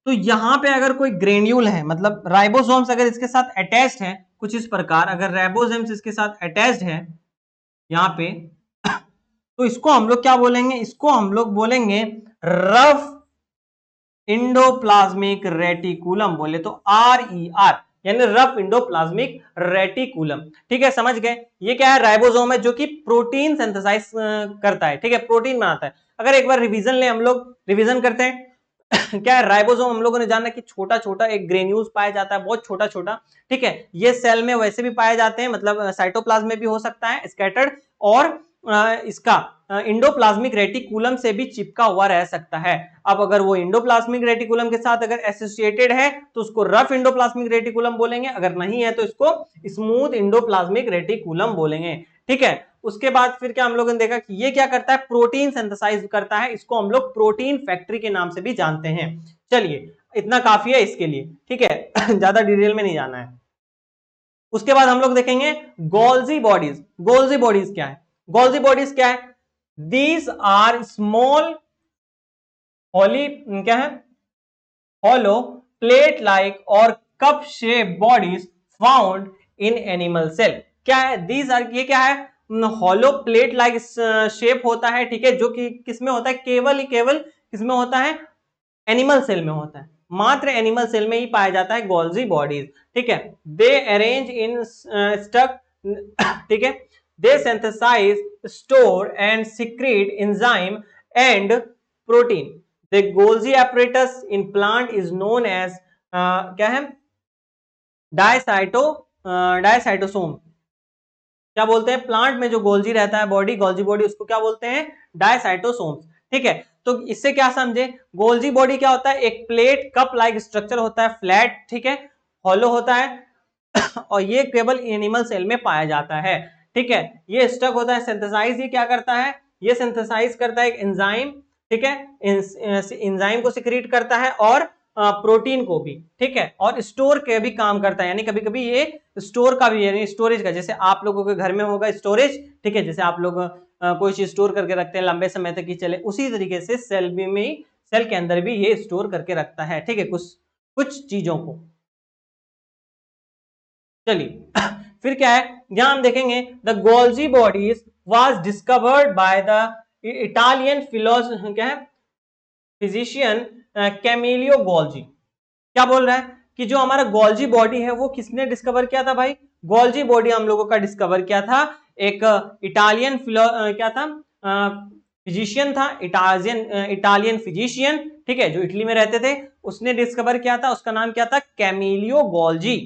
Speaker 1: तो यहां पे अगर कोई ग्रेन्यूल है, मतलब राइबोसोम्स अगर इसके साथ अटैच्ड है कुछ इस प्रकार, अगर राइबोसोम्स इसके साथ अटैच्ड है यहां पे, तो इसको हम लोग क्या बोलेंगे, इसको हम लोग बोलेंगे रफ इंडोप्लाज्मिक रेटिकुलम, बोले तो RER, यानी रफ इंडोप्लाज्मिक रेटिकुलम। ठीक है, समझ गए। ये क्या है, राइबोसोम है जो कि प्रोटीन सिंथेसाइज करता है। ठीक है, प्रोटीन बनाता है। अगर एक बार रिवीजन ले, हम लोग रिवीजन करते हैं क्या है, राइबोसोम हम लोगों ने जाना कि छोटा छोटा एक ग्रेन्यूल्स पाया जाता है, बहुत छोटा छोटा। ठीक है, ये सेल में वैसे भी पाए जाते हैं, मतलब साइटोप्लाज्म में भी हो सकता है स्कैटर्ड, और इसका इंडोप्लाज्मिक रेटिकुलम से भी चिपका हुआ रह सकता है। अब अगर वो इंडोप्लाज्मिक रेटिकुलम के साथ अगर एसोसिएटेड है तो उसको रफ इंडोप्लाज्मिक रेटिकुलम बोलेंगे, अगर नहीं है तो इसको स्मूथ इंडोप्लाज्मिक रेटिकुलम बोलेंगे। ठीक है, उसके बाद फिर क्या हम लोगों ने देखा कि ये क्या करता है, प्रोटीन सिंथेसाइज करता है, इसको हम लोग प्रोटीन फैक्ट्री के नाम से भी जानते हैं। चलिए इतना काफी है इसके लिए, ठीक है ज्यादा डिटेल में नहीं जाना है। उसके बाद हम लोग देखेंगे गोल्जी बॉडीज। गोल्जी बॉडीज क्या है, गोल्जी बॉडीज क्या है, दीज आर स्मॉल हॉली क्या है, हॉलो प्लेट लाइक और cup shape bodies found in animal cell. क्या है, दीज आर, ये क्या है, हॉलो प्लेट लाइक शेप होता है, ठीक है, जो कि किसमें होता है, केवल ही केवल किसमें होता है, एनिमल सेल में होता है, मात्र एनिमल सेल में ही पाया जाता है गोल्जी बॉडीज। ठीक है, दे अरेंज इन स्टक, ठीक है, they synthesize store and secrete enzyme and protein. The Golgi apparatus in plant is known as क्या है, डायसाइटो डायसाइटोसोम। क्या बोलते हैं, प्लांट में जो गोल्जी रहता है बॉडी, गोल्जी बॉडी, उसको क्या बोलते हैं, डायसाइटोसोम्स। ठीक है, तो इससे क्या समझे, गोल्जी बॉडी क्या होता है, एक प्लेट कप लाइक स्ट्रक्चर होता है, फ्लैट, ठीक है, हॉलो होता है और ये केवल एनिमल सेल में पाया जाता है। ठीक है, ये स्टक होता है, सिंथेसाइज ये क्या करता है, ये सिंथेसाइज करता है एक एंजाइम, ठीक है, एंजाइम को सिक्रीट करता है और प्रोटीन को भी, ठीक है, और स्टोर के भी काम करता है, यानी कभी कभी ये स्टोर का भी, यानी स्टोरेज का, जैसे आप लोगों के घर में होगा स्टोरेज, ठीक है, जैसे आप लोग कोई चीज स्टोर करके रखते हैं लंबे समय तक ही चले, उसी तरीके से सेल में ही, सेल के अंदर भी ये स्टोर करके रखता है, ठीक है, कुछ कुछ चीजों को। चलिए फिर क्या है, यहां हम देखेंगे the Golgi bodies was discovered by the Italian philosopher, क्या है, फिजिशियन कैमिलियो गोल्जी। क्या बोल रहा है कि जो हमारा गोल्जी बॉडी है वो किसने डिस्कवर किया था भाई, गोल्जी बॉडी हम लोगों का डिस्कवर किया था एक इटालियन क्या था, फिजिशियन था, इटालियन फिजिशियन, ठीक है, जो इटली में रहते थे, उसने डिस्कवर किया था, उसका नाम क्या था, कैमिलियो गोल्जी।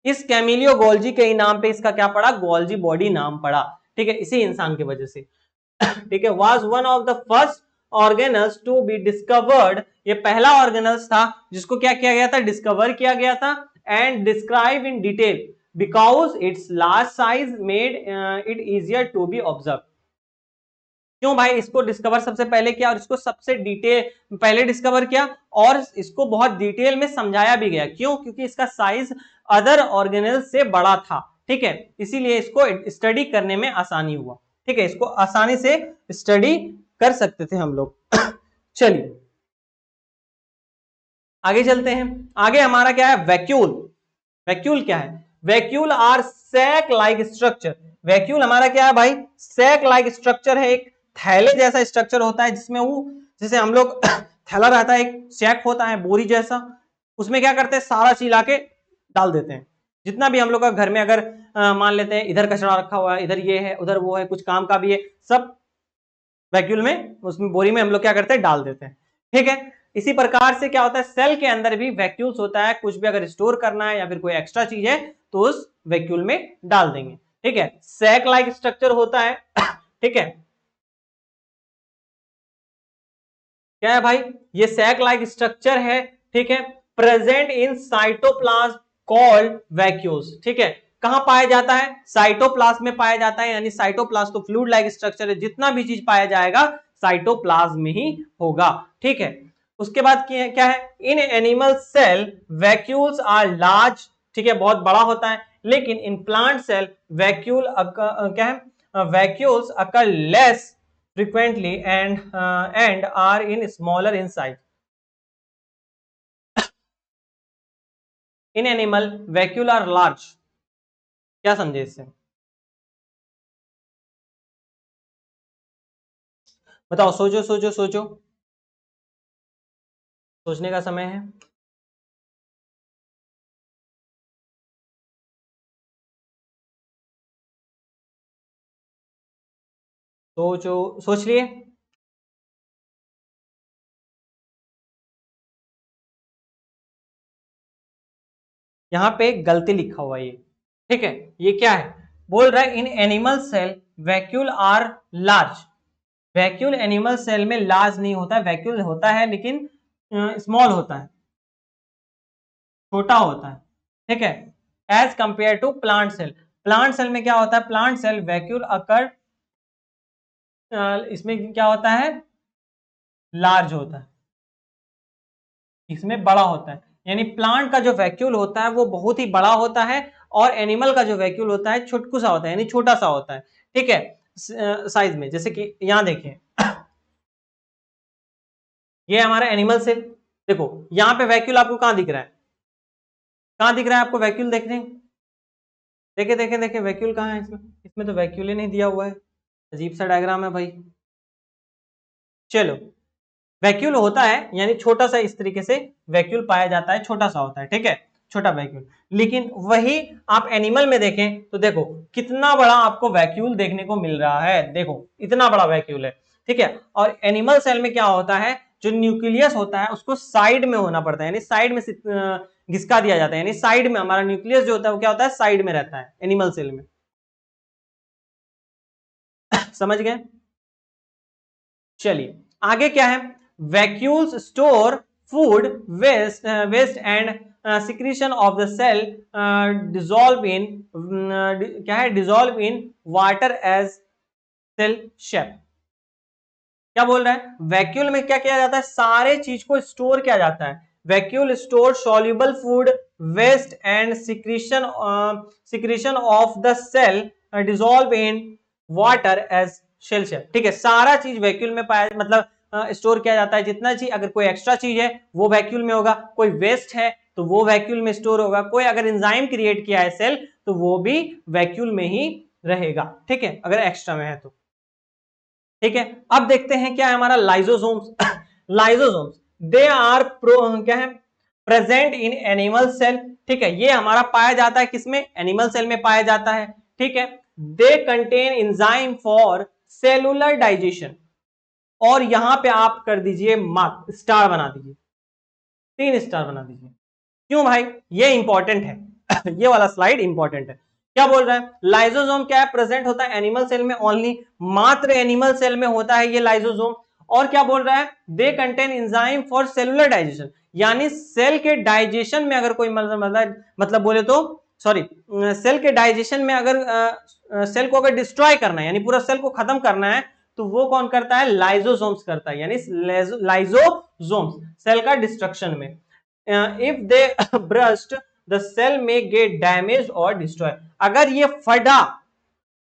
Speaker 1: इस कैमिलियो गोल्जी के नाम पे इसका क्या पड़ा, गोल्जी बॉडी नाम पड़ा, ठीक है, इसी इंसान की वजह से। ठीक है, was one of the first organelles to be discovered, ये पहला ऑर्गेनल्स था जिसको क्या किया गया था, डिस्कवर किया गया था, and describe in detail because its large size made it easier to be observe. क्यों भाई, इसको डिस्कवर सबसे पहले किया और इसको सबसे डिटेल पहले डिस्कवर किया और इसको बहुत डिटेल में समझाया भी गया, क्यों, क्योंकि इसका साइज अदर ऑर्गेनल से बड़ा था, ठीक है, इसीलिए इसको स्टडी करने में आसानी हुआ, ठीक है, इसको आसानी से स्टडी कर सकते थे हम लोग चलिए आगे चलते हैं। आगे हमारा क्या है, वैक्यूल। वैक्यूल क्या है, vacuole are sac like structure. Vacuole हमारा क्या है भाई, सैक लाइक स्ट्रक्चर है, एक थैले जैसा स्ट्रक्चर होता है जिसमें वो, जैसे हम लोग थैला रहता है, एक सैक होता है बोरी जैसा, उसमें क्या करते हैं, सारा चीज लाके डाल देते हैं, जितना भी हम लोग का घर में अगर मान लेते हैं इधर कचरा रखा हुआ है, इधर ये है, उधर वो है, कुछ काम का भी है, सब वैक्यूल में, उसमें बोरी में हम लोग क्या करते हैं, डाल देते हैं। ठीक है, इसी प्रकार से क्या होता है, सेल के अंदर भी वैक्यूल्स होता है, कुछ भी अगर स्टोर करना है या फिर कोई एक्स्ट्रा चीज है तो उस वैक्यूल में डाल देंगे। ठीक है, सैक लाइक स्ट्रक्चर होता है ठीक है, क्या है भाई, ये सैक लाइक स्ट्रक्चर है, ठीक है, present in cytoplasm called vacuoles. ठीक है, कहां पाया जाता है, साइटोप्लाज्म में पाया जाता है, यानी साइटोप्लाज्म तो फ्लूइड लाइक स्ट्रक्चर है, जितना भी चीज पाया जाएगा साइटोप्लाज्म में ही होगा। ठीक है, उसके बाद क्या है, in animal cell vacuoles are large, ठीक है, बहुत बड़ा होता है, लेकिन इन प्लांट सेल वैक्यूल क्या है, vacuoles occur less frequently and are in smaller in size. In animal vacuole are large. क्या समझे इससे, बताओ, सोचो सोचो सोचो, सोचने का समय है। सोचो, सोच लिए, यहां पे गलती लिखा हुआ है ये, ठीक है, ये क्या है, बोल रहा है in animal cell vacuole are large. Vacuole animal cell में लार्ज नहीं होता है, वैक्यूल होता है लेकिन स्मॉल होता है, छोटा होता है, ठीक है, as compare to plant cell. Plant cell में क्या होता है, प्लांट सेल वैक्यूल अकर, इसमें क्या होता है, लार्ज होता है, इसमें बड़ा होता है। यानी प्लांट का जो वैक्यूल होता है वो बहुत ही बड़ा होता है और एनिमल का जो वैक्यूल होता है छुटकू सा होता है, यानी छोटा सा होता है, ठीक है, साइज में। जैसे कि यहां देखिए, ये हमारा एनिमल सेल, देखो यहां पे वैक्यूल आपको कहां दिख रहा है, कहां दिख रहा है आपको वैक्यूल, देख रहे हैं, देखे देखे देखे वैक्यूल कहां है इसमें, इसमें तो वैक्यूल ही नहीं दिया हुआ है, अजीब सा डायग्राम है भाई। चलो, वैक्यूल होता है यानी छोटा सा, इस तरीके से वैक्यूल पाया जाता है, छोटा सा होता है, ठीक है, छोटा वैक्यूल। लेकिन वही आप एनिमल में देखें तो देखो कितना बड़ा आपको वैक्यूल देखने को मिल रहा है, देखो इतना बड़ा वैक्यूल है, ठीक है। और एनिमल सेल में क्या होता है, जो न्यूक्लियस होता है उसको साइड में होना पड़ता है, यानी साइड में घिसका दिया जाता है, यानी साइड में हमारा न्यूक्लियस जो होता है वो क्या होता है, साइड में रहता है एनिमल सेल में। समझ गए? चलिए आगे क्या है, vacuoles store food waste, waste and secretion of the cell dissolve in, क्या है, dissolve in water as cell shape. क्या बोल रहा है, वैक्यूल में क्या किया जाता है, सारे चीज को स्टोर किया जाता है। Vacuole store soluble food waste and secretion, secretion of the cell dissolve in water as cell shape, ठीक है। सारा चीज वैक्यूल में पाया, मतलब स्टोर किया जाता है, जितना चीज, अगर कोई एक्स्ट्रा चीज है वो वैक्यूल में होगा, कोई वेस्ट है तो वो वैक्यूल में स्टोर होगा, कोई अगर एंजाइम क्रिएट किया है सेल तो वो भी वैक्यूल में ही रहेगा, ठीक है, अगर एक्स्ट्रा में है तो, ठीक है। अब देखते हैं क्या है हमारा लाइजोसोम्स। लाइजोसोम्स दे आर क्या है, प्रेजेंट इन एनिमल सेल, ठीक है, ये हमारा पाया जाता है किसमें, एनिमल सेल में पाया जाता है, ठीक है। They contain enzyme for cellular digestion, और यहां पे आप कर दीजिए मार्क, स्टार बना दीजिए, 3 स्टार बना दीजिए। क्यों भाई, ये इंपॉर्टेंट है। ये वाला स्लाइड इंपॉर्टेंट है। क्या बोल रहा है, लाइजोसोम क्या है, प्रेजेंट होता है एनिमल सेल में ओनली, मात्र एनिमल सेल में होता है ये लाइजोसोम। और क्या बोल रहा है, they contain enzyme for cellular digestion, यानी सेल के डाइजेशन में अगर कोई मतलब बोले तो, सॉरी, सेल के डाइजेशन में अगर सेल को अगर डिस्ट्रॉय करना है, यानी पूरा सेल को खत्म करना है, तो वो कौन करता है, लाइजोसोम्स करता है, यानी लाइजोसोम्स सेल का डिस्ट्रक्शन में। If they burst the cell में गेट डैमेज और डिस्ट्रॉय, अगर ये फटा,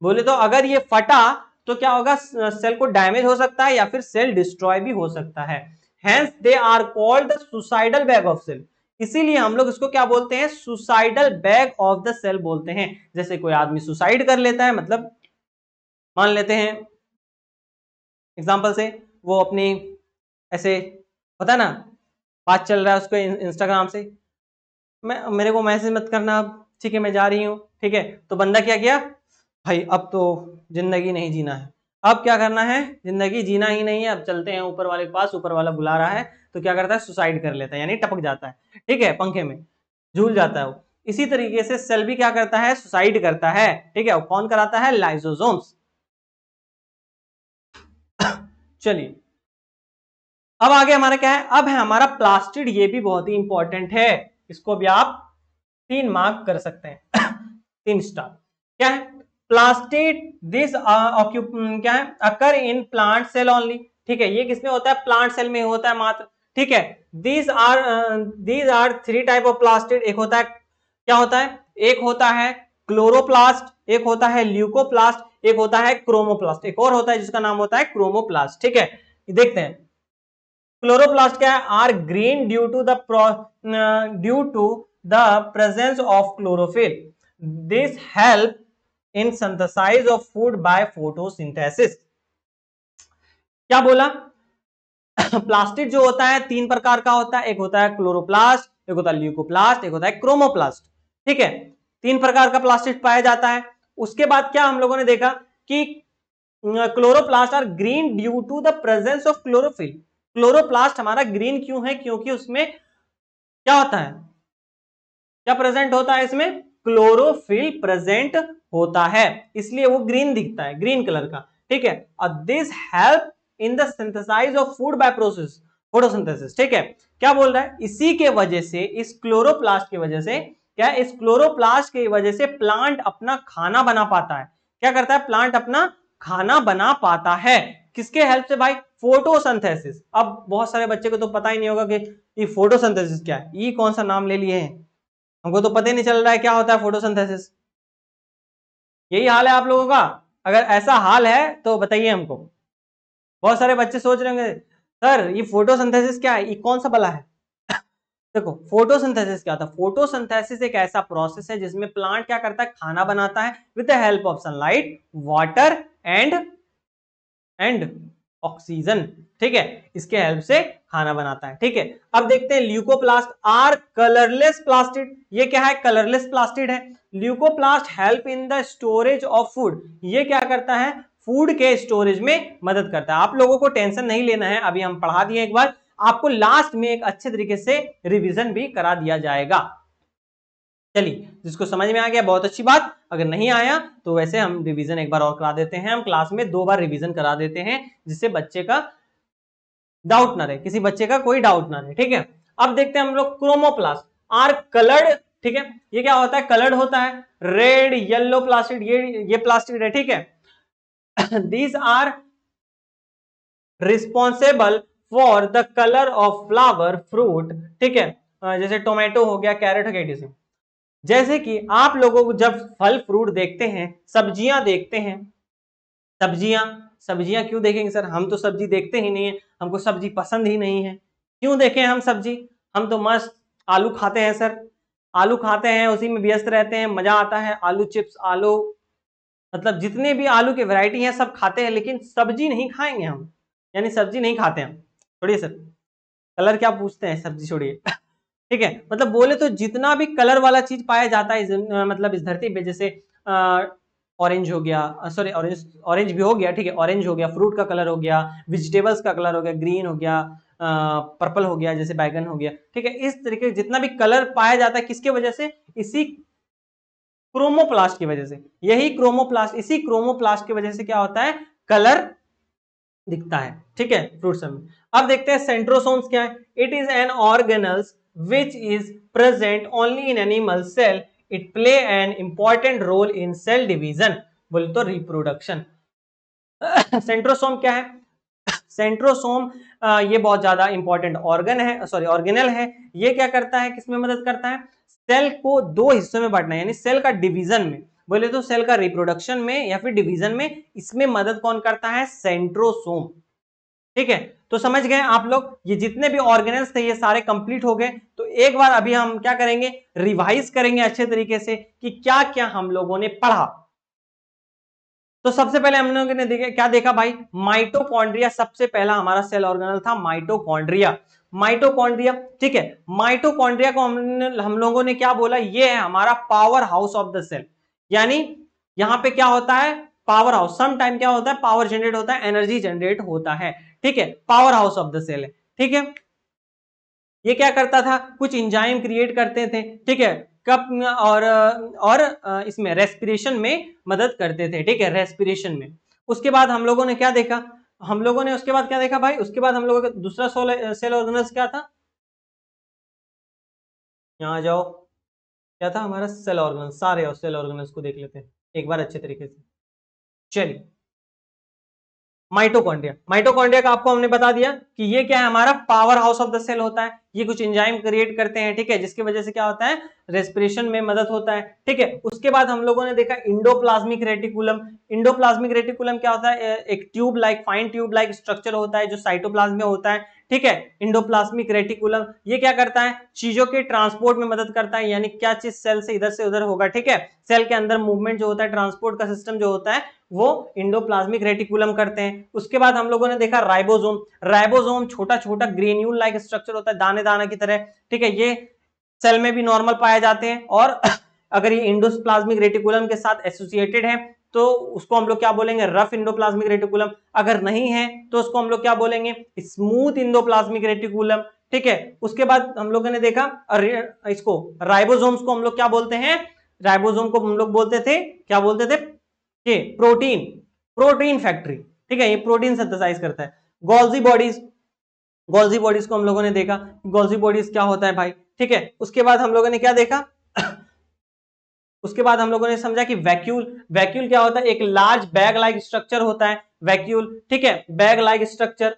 Speaker 1: बोले तो अगर ये फटा तो क्या होगा, सेल को डैमेज हो सकता है या फिर सेल डिस्ट्रॉय भी हो सकता है। Hence they are called the suicidal bag of cell, इसीलिए हम लोग इसको क्या बोलते हैं, suicidal bag of the cell बोलते हैं। जैसे कोई आदमी सुसाइड कर लेता है, मतलब मान लेते हैं एग्जांपल से, वो अपनी ऐसे होता है ना, बात चल रहा है उसको इंस्टाग्राम से, मैं, मेरे को मैसेज मत करना अब, ठीक है मैं जा रही हूँ, ठीक है, तो बंदा क्या किया, भाई अब तो जिंदगी नहीं जीना है, अब क्या करना है, जिंदगी जीना ही नहीं है, अब चलते हैं ऊपर वाले के पास, ऊपर वाला बुला रहा है, तो क्या करता है, सुसाइड कर लेता है, यानी टपक जाता है, ठीक है, पंखे में झूल जाता है वो। इसी तरीके से सेल भी क्या करता है, सुसाइड करता है, ठीक है, कौन कराता है, लाइसोसोम्स। चलिए अब आगे हमारा क्या है, अब है हमारा प्लास्टिड, ये भी बहुत ही इंपॉर्टेंट है, इसको भी आप 3 मार्क कर सकते हैं। 3 स्टार। क्या है, प्लास्टिड दिस क्या है, अकर इन प्लांट सेल ओनली, ठीक है, ये किसमें होता है, प्लांट सेल में होता है मात्र, ठीक है। These are 3 type of plastid, एक होता है, क्या होता है, एक होता है क्लोरोप्लास्ट, एक होता है ल्यूकोप्लास्ट, एक होता है क्रोमोप्लास्ट, एक और होता है जिसका नाम होता है क्रोमोप्लास्ट, ठीक है। देखते हैं, क्लोरोप्लास्ट क्या है, are green due to the presence of chlorophyll, this help in synthesize of food by photosynthesis. क्या बोला, प्लास्टिड जो होता है 3 प्रकार का होता है, एक होता है क्लोरोप्लास्ट, एक होता है ल्यूकोप्लास्ट, एक होता है क्रोमोप्लास्ट, ठीक है, 3 प्रकार का प्लास्टिड पाया जाता है। उसके बाद क्या हम लोगों ने देखा कि chloroplast are green due to the presence of chlorophyll, chloroplast हमारा ग्रीन क्यों है, क्योंकि उसमें क्या होता है, क्या प्रेजेंट होता है इसमें, क्लोरोफिल प्रेजेंट होता है, इसलिए वो ग्रीन दिखता है, ग्रीन कलर का, ठीक है। और this help in the synthesize of food by process photosynthesis, ठीक है। क्या बोल रहा है, इसी के वजह से, इस क्लोरोप्लास्ट की वजह से, क्या इस क्लोरोप्लास्ट की वजह से प्लांट अपना खाना बना पाता है। क्या करता है, प्लांट अपना खाना बना पाता है, किसके हेल्प से भाई, फोटोसिंथेसिस। अब बहुत सारे बच्चे को तो पता ही नहीं होगा कि ये फोटोसिंथेसिस क्या है, ये कौन सा नाम ले लिए हैं, हमको तो पता ही नहीं चल रहा है क्या होता है फोटोसिंथेसिस। यही हाल है आप लोगों का, अगर ऐसा हाल है तो बताइए हमको। बहुत सारे बच्चे सोच रहे होंगे सर ये फोटोसिंथेसिस क्या है, ये कौन सा बला है। देखो फोटोसिंथेसिस क्या होता है, फोटोसिंथेसिस एक ऐसा प्रोसेस है जिसमें प्लांट क्या करता है, खाना बनाता है with the help of sunlight, water and oxygen, ठीक है, इसके हेल्प से खाना बनाता है, ठीक है। अब देखते हैं ल्यूकोप्लास्ट आर कलरलेस प्लास्टिड, ये क्या है, कलरलेस प्लास्टिड है। Leucoplast help in the storage of food, ये क्या करता है, फूड के स्टोरेज में मदद करता है। आप लोगों को टेंशन नहीं लेना है, अभी हम पढ़ा दिए एक बार, आपको लास्ट में एक अच्छे तरीके से रिवीजन भी करा दिया जाएगा। चलिए, जिसको समझ में आ गया बहुत अच्छी बात, अगर नहीं आया तो वैसे हम रिवीजन एक बार और करा देते हैं, हम क्लास में 2 बार रिवीजन करा देते हैं जिससे बच्चे का डाउट ना रहे, किसी बच्चे का कोई डाउट ना रहे, ठीक है। अब देखते हैं हम लोग क्रोमोप्लास्ट आर कलर्ड, ठीक है, ये क्या होता है, कलर्ड होता है, रेड येलो प्लास्टिड, ये प्लास्टिड है, ठीक है। These are responsible for the colour of flower fruit, ठीक है, जैसे टोमेटो हो गया, कैरेट हो गया, जैसे कि आप लोगों को जब फल फ्रूट देखते हैं, सब्जियां देखते हैं, सब्जियां सब्जियां क्यों देखेंगे सर, हम तो सब्जी देखते ही नहीं है, हमको सब्जी पसंद ही नहीं है, क्यों देखें हम सब्जी, हम तो मस्त आलू खाते हैं सर, आलू खाते हैं, उसी में व्यस्त रहते हैं, मजा आता है, आलू चिप्स, आलू मतलब जितने भी आलू की वैरायटी है सब खाते हैं, लेकिन सब्जी नहीं खाएंगे हम, यानी सब्जी नहीं खाते हम। छोड़िए सर, कलर क्या पूछते हैं, सब्जी छोड़िए। ठीक है, मतलब बोले तो जितना भी कलर वाला चीज पाया जाता है मतलब इस धरती पे, जैसे ऑरेंज हो गया, सॉरी ऑरेंज ऑरेंज भी हो गया, ठीक है, ऑरेंज हो गया, फ्रूट का कलर हो गया, वेजिटेबल्स का कलर हो गया, ग्रीन हो गया, पर्पल हो गया, जैसे बैगन हो गया, ठीक है, इस तरीके जितना भी कलर पाया जाता है किसके वजह से, इसी क्रोमोप्लास्ट की वजह से, यही क्रोमोप्लास्ट, इसी क्रोमोप्लास्ट की वजह से क्या होता है, कलर दिखता है, ठीक है, फ्रूट्स में। अब देखते हैं सेंट्रोसोम्स क्या है, it is an organelles which is present only in animal cell, it play an important role in cell division, बोले तो रिप्रोडक्शन। सेंट्रोसोम क्या है, सेंट्रोसोम ये बहुत ज्यादा इंपॉर्टेंट ऑर्गन है, सॉरी ऑर्गेनल है, ये क्या करता है, किसमें मदद करता है, सेल को 2 हिस्सों में बांटना, यानी सेल का डिवीजन में, बोले तो सेल का रिप्रोडक्शन में या फिर डिवीजन में, इसमें मदद कौन करता है, सेंट्रोसोम, ठीक है। तो समझ गए आप लोग, ये जितने भी ऑर्गेनल्स थे ये सारे कंप्लीट हो गए। तो एक बार अभी हम क्या करेंगे, रिवाइज करेंगे अच्छे तरीके से कि क्या क्या हम लोगों ने पढ़ा। तो सबसे पहले हम लोगों ने क्या देखा भाई, माइटोकॉन्ड्रिया सबसे पहला हमारा सेल ऑर्गेनल था, माइटोकॉन्ड्रिया, माइटोकॉन्ड्रिया, ठीक है। माइटोकॉन्ड्रिया को हम लोगों ने क्या बोला, ये है हमारा power house of the cell, यानी यहां पे क्या होता है, पावर हाउस, सम टाइम क्या होता है, पावर जनरेट होता है, एनर्जी जनरेट होता है, ठीक है, power house of the cell है, ठीक है। ये क्या करता था, कुछ इंजाइम क्रिएट करते थे, ठीक है, कप और इसमें रेस्पिरेशन में मदद करते थे, ठीक है, रेस्पिरेशन में। उसके बाद हम लोगों ने क्या देखा, हम लोगों ने उसके बाद क्या देखा भाई, उसके बाद हम लोगों का दूसरा सेल ऑर्गेनल्स क्या था, यहाँ आ जाओ, क्या था हमारा सेल ऑर्गेनल्स, सारे सेल ऑर्गेनल्स को देख लेते हैं एक बार अच्छे तरीके से। चलिए, माइटोकॉन्ड्रिया, माइटोकॉन्ड्रिया का आपको हमने बता दिया कि ये क्या है, हमारा power house of the cell होता है, ये कुछ एंजाइम क्रिएट करते हैं, ठीक है, जिसकी वजह से क्या होता है, रेस्पिरेशन में मदद होता है, ठीक है। उसके बाद हम लोगों ने देखा इंडोप्लाज्मिक रेटिकुलम, इंडोप्लाज्मिक रेटिकुलम क्या होता है, एक tube like, fine tube like structure होता है जो साइटोप्लाज्म में होता है, ठीक है। इंडोप्लाज्मिक रेटिकुलम ये क्या करता है, चीजों के ट्रांसपोर्ट में मदद करता है, यानी क्या चीज सेल से इधर से उधर होगा, ठीक है, सेल के अंदर मूवमेंट जो होता है, ट्रांसपोर्ट का सिस्टम जो होता है वो इंडोप्लाज्मिक रेटिकुलम करते हैं। उसके बाद हम लोगों ने देखा राइबोसोम, राइबोसोम छोटा छोटा ग्रेन्यूल लाइक स्ट्रक्चर होता है, दाने दाने की तरह, ठीक है, ये सेल में भी नॉर्मल पाए जाते हैं, और अगर ये इंडोप्लाज्मिक रेटिकुलम के साथ एसोसिएटेड है तो उसको हम लोग क्या बोलेंगे, रफ इंडोप्लाज्मिक रेटिकुलम, अगर नहीं है तो उसको हम लोग क्या बोलेंगे, स्मूथ इंडोप्लाज्मिक रेटिकुलम, ठीक है। उसके बाद हम लोगों ने देखा इसको राइबोसोम्स को हम लोग क्या बोलते हैं, राइबोसोम को हम लोग बोलते थे, क्या बोलते थे, ये प्रोटीन फैक्ट्री, ठीक है, ये प्रोटीन सिंथेसाइज करता है। गोल्जी बॉडीज, गोल्जी बॉडीज को हम लोगों ने देखा, गोल्जी बॉडीज क्या होता है भाई, ठीक है। उसके बाद हम लोगों ने क्या देखा उसके बाद हम लोगों ने समझा कि वैक्यूल, वैक्यूल क्या होता है, एक लार्ज बैग लाइक स्ट्रक्चर होता है वैक्यूल, ठीक है, बैग लाइक स्ट्रक्चर,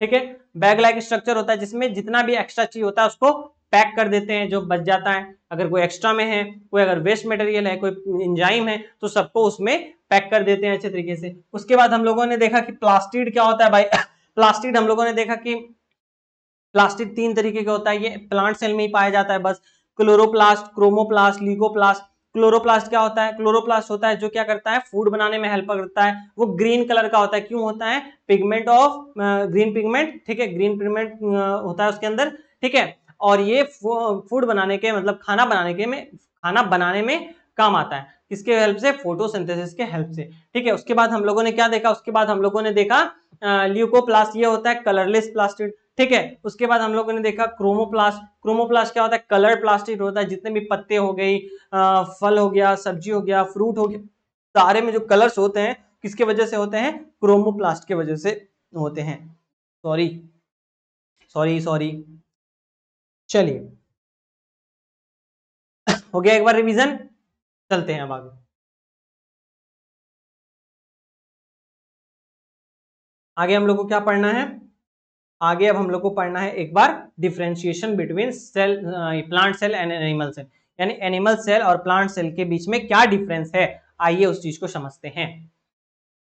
Speaker 1: ठीक है, बैग लाइक स्ट्रक्चर होता है जिसमें जितना भी एक्स्ट्रा चीज होता है उसको पैक कर देते हैं, जो बच जाता है, अगर कोई एक्स्ट्रा में है, कोई अगर वेस्ट मटेरियल है, कोई एंजाइम है, तो सबको उसमें पैक कर देते हैं अच्छे तरीके से। उसके बाद हम लोगों ने देखा कि प्लास्टिड क्या होता है भाई प्लास्टिड हम लोगों ने देखा कि प्लास्टिड 3 तरीके का होता है, ये प्लांट सेल में ही पाया जाता है बस, क्लोरोप्लास्ट, क्रोमोप्लास्ट, लीकोप्लास्ट। क्लोरोप्लास्ट क्या होता है, क्लोरोप्लास्ट होता है जो क्या करता है, फूड बनाने में हेल्प करता है, वो ग्रीन कलर का होता है, क्यों होता है, पिगमेंट ऑफ ग्रीन पिगमेंट, ठीक है, ग्रीन पिगमेंट होता है उसके अंदर, ठीक है, और ये फूड बनाने के मतलब खाना बनाने में काम आता है, किसके हेल्प से, फोटोसिंथेसिस के हेल्प से, ठीक है। उसके बाद हम लोगों ने क्या देखा, उसके बाद हम लोगों ने देखा ल्यूकोप्लास्ट, ये होता है कलरलेस प्लास्टिड, ठीक है। उसके बाद हम लोगों ने देखा क्रोमोप्लास्ट, क्रोमोप्लास्ट क्या होता है, कलर प्लास्टिड होता है, जितने भी पत्ते हो गई, फल हो गया, सब्जी हो गया, फ्रूट हो गया, सारे में जो कलर्स होते हैं किसके वजह से होते हैं, क्रोमोप्लास्ट के वजह से होते हैं। सॉरी सॉरी सॉरी, चलिए हो गया एक बार रिवीजन, चलते हैं अब आगे। आगे हम लोग को क्या पढ़ना है, आगे अब हम लोग को पढ़ना है एक बार differentiation between cell, plant cell and animal cell, यानी एनिमल सेल और प्लांट सेल के बीच में क्या डिफरेंस है, आइए उस चीज को समझते हैं।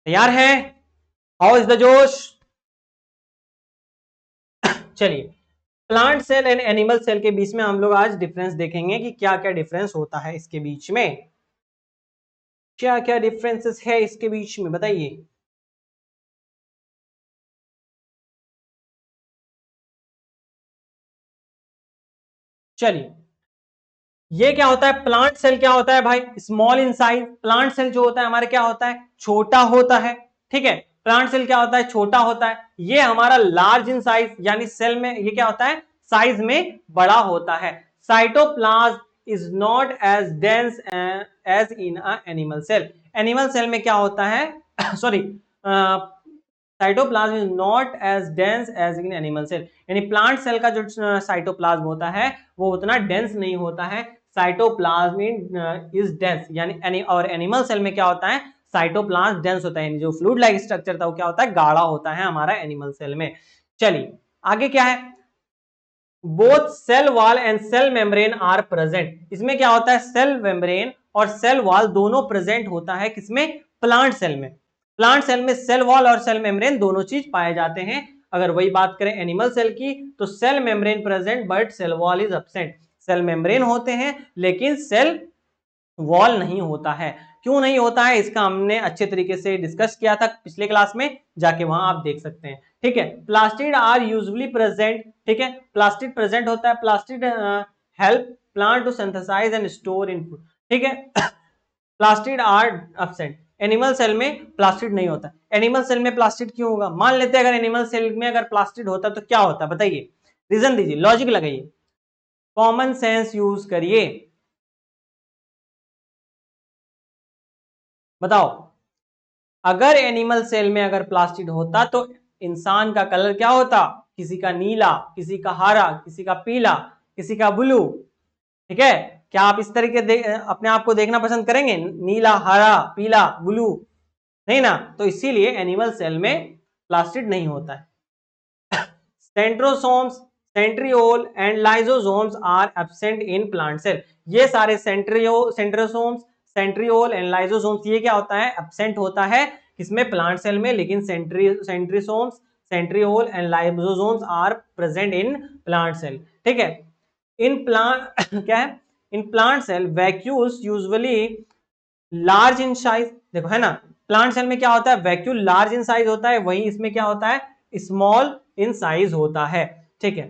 Speaker 1: तैयार है, हाउ इज द जोश, चलिए plant cell and animal cell के बीच में हम लोग आज डिफरेंस देखेंगे कि क्या क्या डिफरेंस होता है इसके बीच में, क्या क्या डिफरेंसेस है इसके बीच में, बताइए। चलिए ये क्या होता है, प्लांट सेल क्या होता है भाई, small in size, plant cell जो होता है हमारे क्या होता है, छोटा होता है, ठीक है, प्लांट सेल क्या होता है, छोटा होता है। ये हमारा लार्ज इन साइज, यानी सेल में ये क्या होता है, साइज में बड़ा होता है। Cytoplasm is not as dense as in a animal cell, animal cell में क्या होता है sorry, cytoplasm is not as dense as in animal cell, यानी प्लांट सेल का जो साइटोप्लाज्म होता है वो उतना डेंस नहीं होता है, साइटोप्लाज्म इज डेंस, यानी और एनिमल सेल में क्या होता है, साइटोप्लाज्म डेंस होता है, जो फ्लूइड लाइक स्ट्रक्चर था वो क्या होता है, गाढ़ा होता है हमारा एनिमल सेल में। चलिए आगे क्या है, both cell wall and cell membrane are present, इसमें क्या होता है, सेल मेम्ब्रेन और सेल वॉल दोनों प्रेजेंट होता है, किसमें, प्लांट सेल में। प्लांट सेल में सेल वॉल और सेल मेम्ब्रेन दोनों चीज पाए जाते हैं। अगर वही बात करें एनिमल सेल की, तो cell membrane present but cell wall is absent, cell membrane होते हैं लेकिन सेल वॉल नहीं होता है। क्यों नहीं होता है, इसका हमने अच्छे तरीके से डिस्कस किया था पिछले क्लास में, जाके वहां आप देख सकते हैं, ठीक है। प्लास्टिड आर यूजुअली प्रेजेंट, ठीक है, प्लास्टिड प्रेजेंट होता है, plastid help plant to synthesize and store in food, ठीक है। Plastid are absent, animal cell में प्लास्टिड नहीं होता। एनिमल सेल में प्लास्टिड क्यों होगा, मान लेते हैं अगर एनिमल सेल में अगर प्लास्टिड होता तो क्या होता, बताइए, रीजन दीजिए, लॉजिक लगाइए, कॉमन सेंस यूज करिए, बताओ। अगर एनिमल सेल में अगर प्लास्टिड होता तो इंसान का कलर क्या होता, किसी का नीला, किसी का हरा, किसी का पीला, किसी का ब्लू, ठीक है। क्या आप इस तरीके अपने आप को देखना पसंद करेंगे, नीला, हरा, पीला, ब्लू, नहीं ना, तो इसीलिए एनिमल सेल में प्लास्टिड नहीं होता है। Centrosomes, centriole and lysosomes are absent in plant cell, ये सारे सेंट्रोसोम्स, सेंट्रियोल एंड लाइसोसोम्स ये क्या होता है, एब्सेंट होता है किसमें, प्लांट सेल में, लेकिन centrosomes, centriole and lysosomes are present in plant cell, ठीक है। इन प्लांट क्या है, in plant cell vacuoles usually large in size, देखो है ना, प्लांट सेल में क्या होता है, वैक्यूल लार्ज इन साइज होता है, वही इसमें क्या होता है, स्मॉल इन साइज होता है, ठीक है।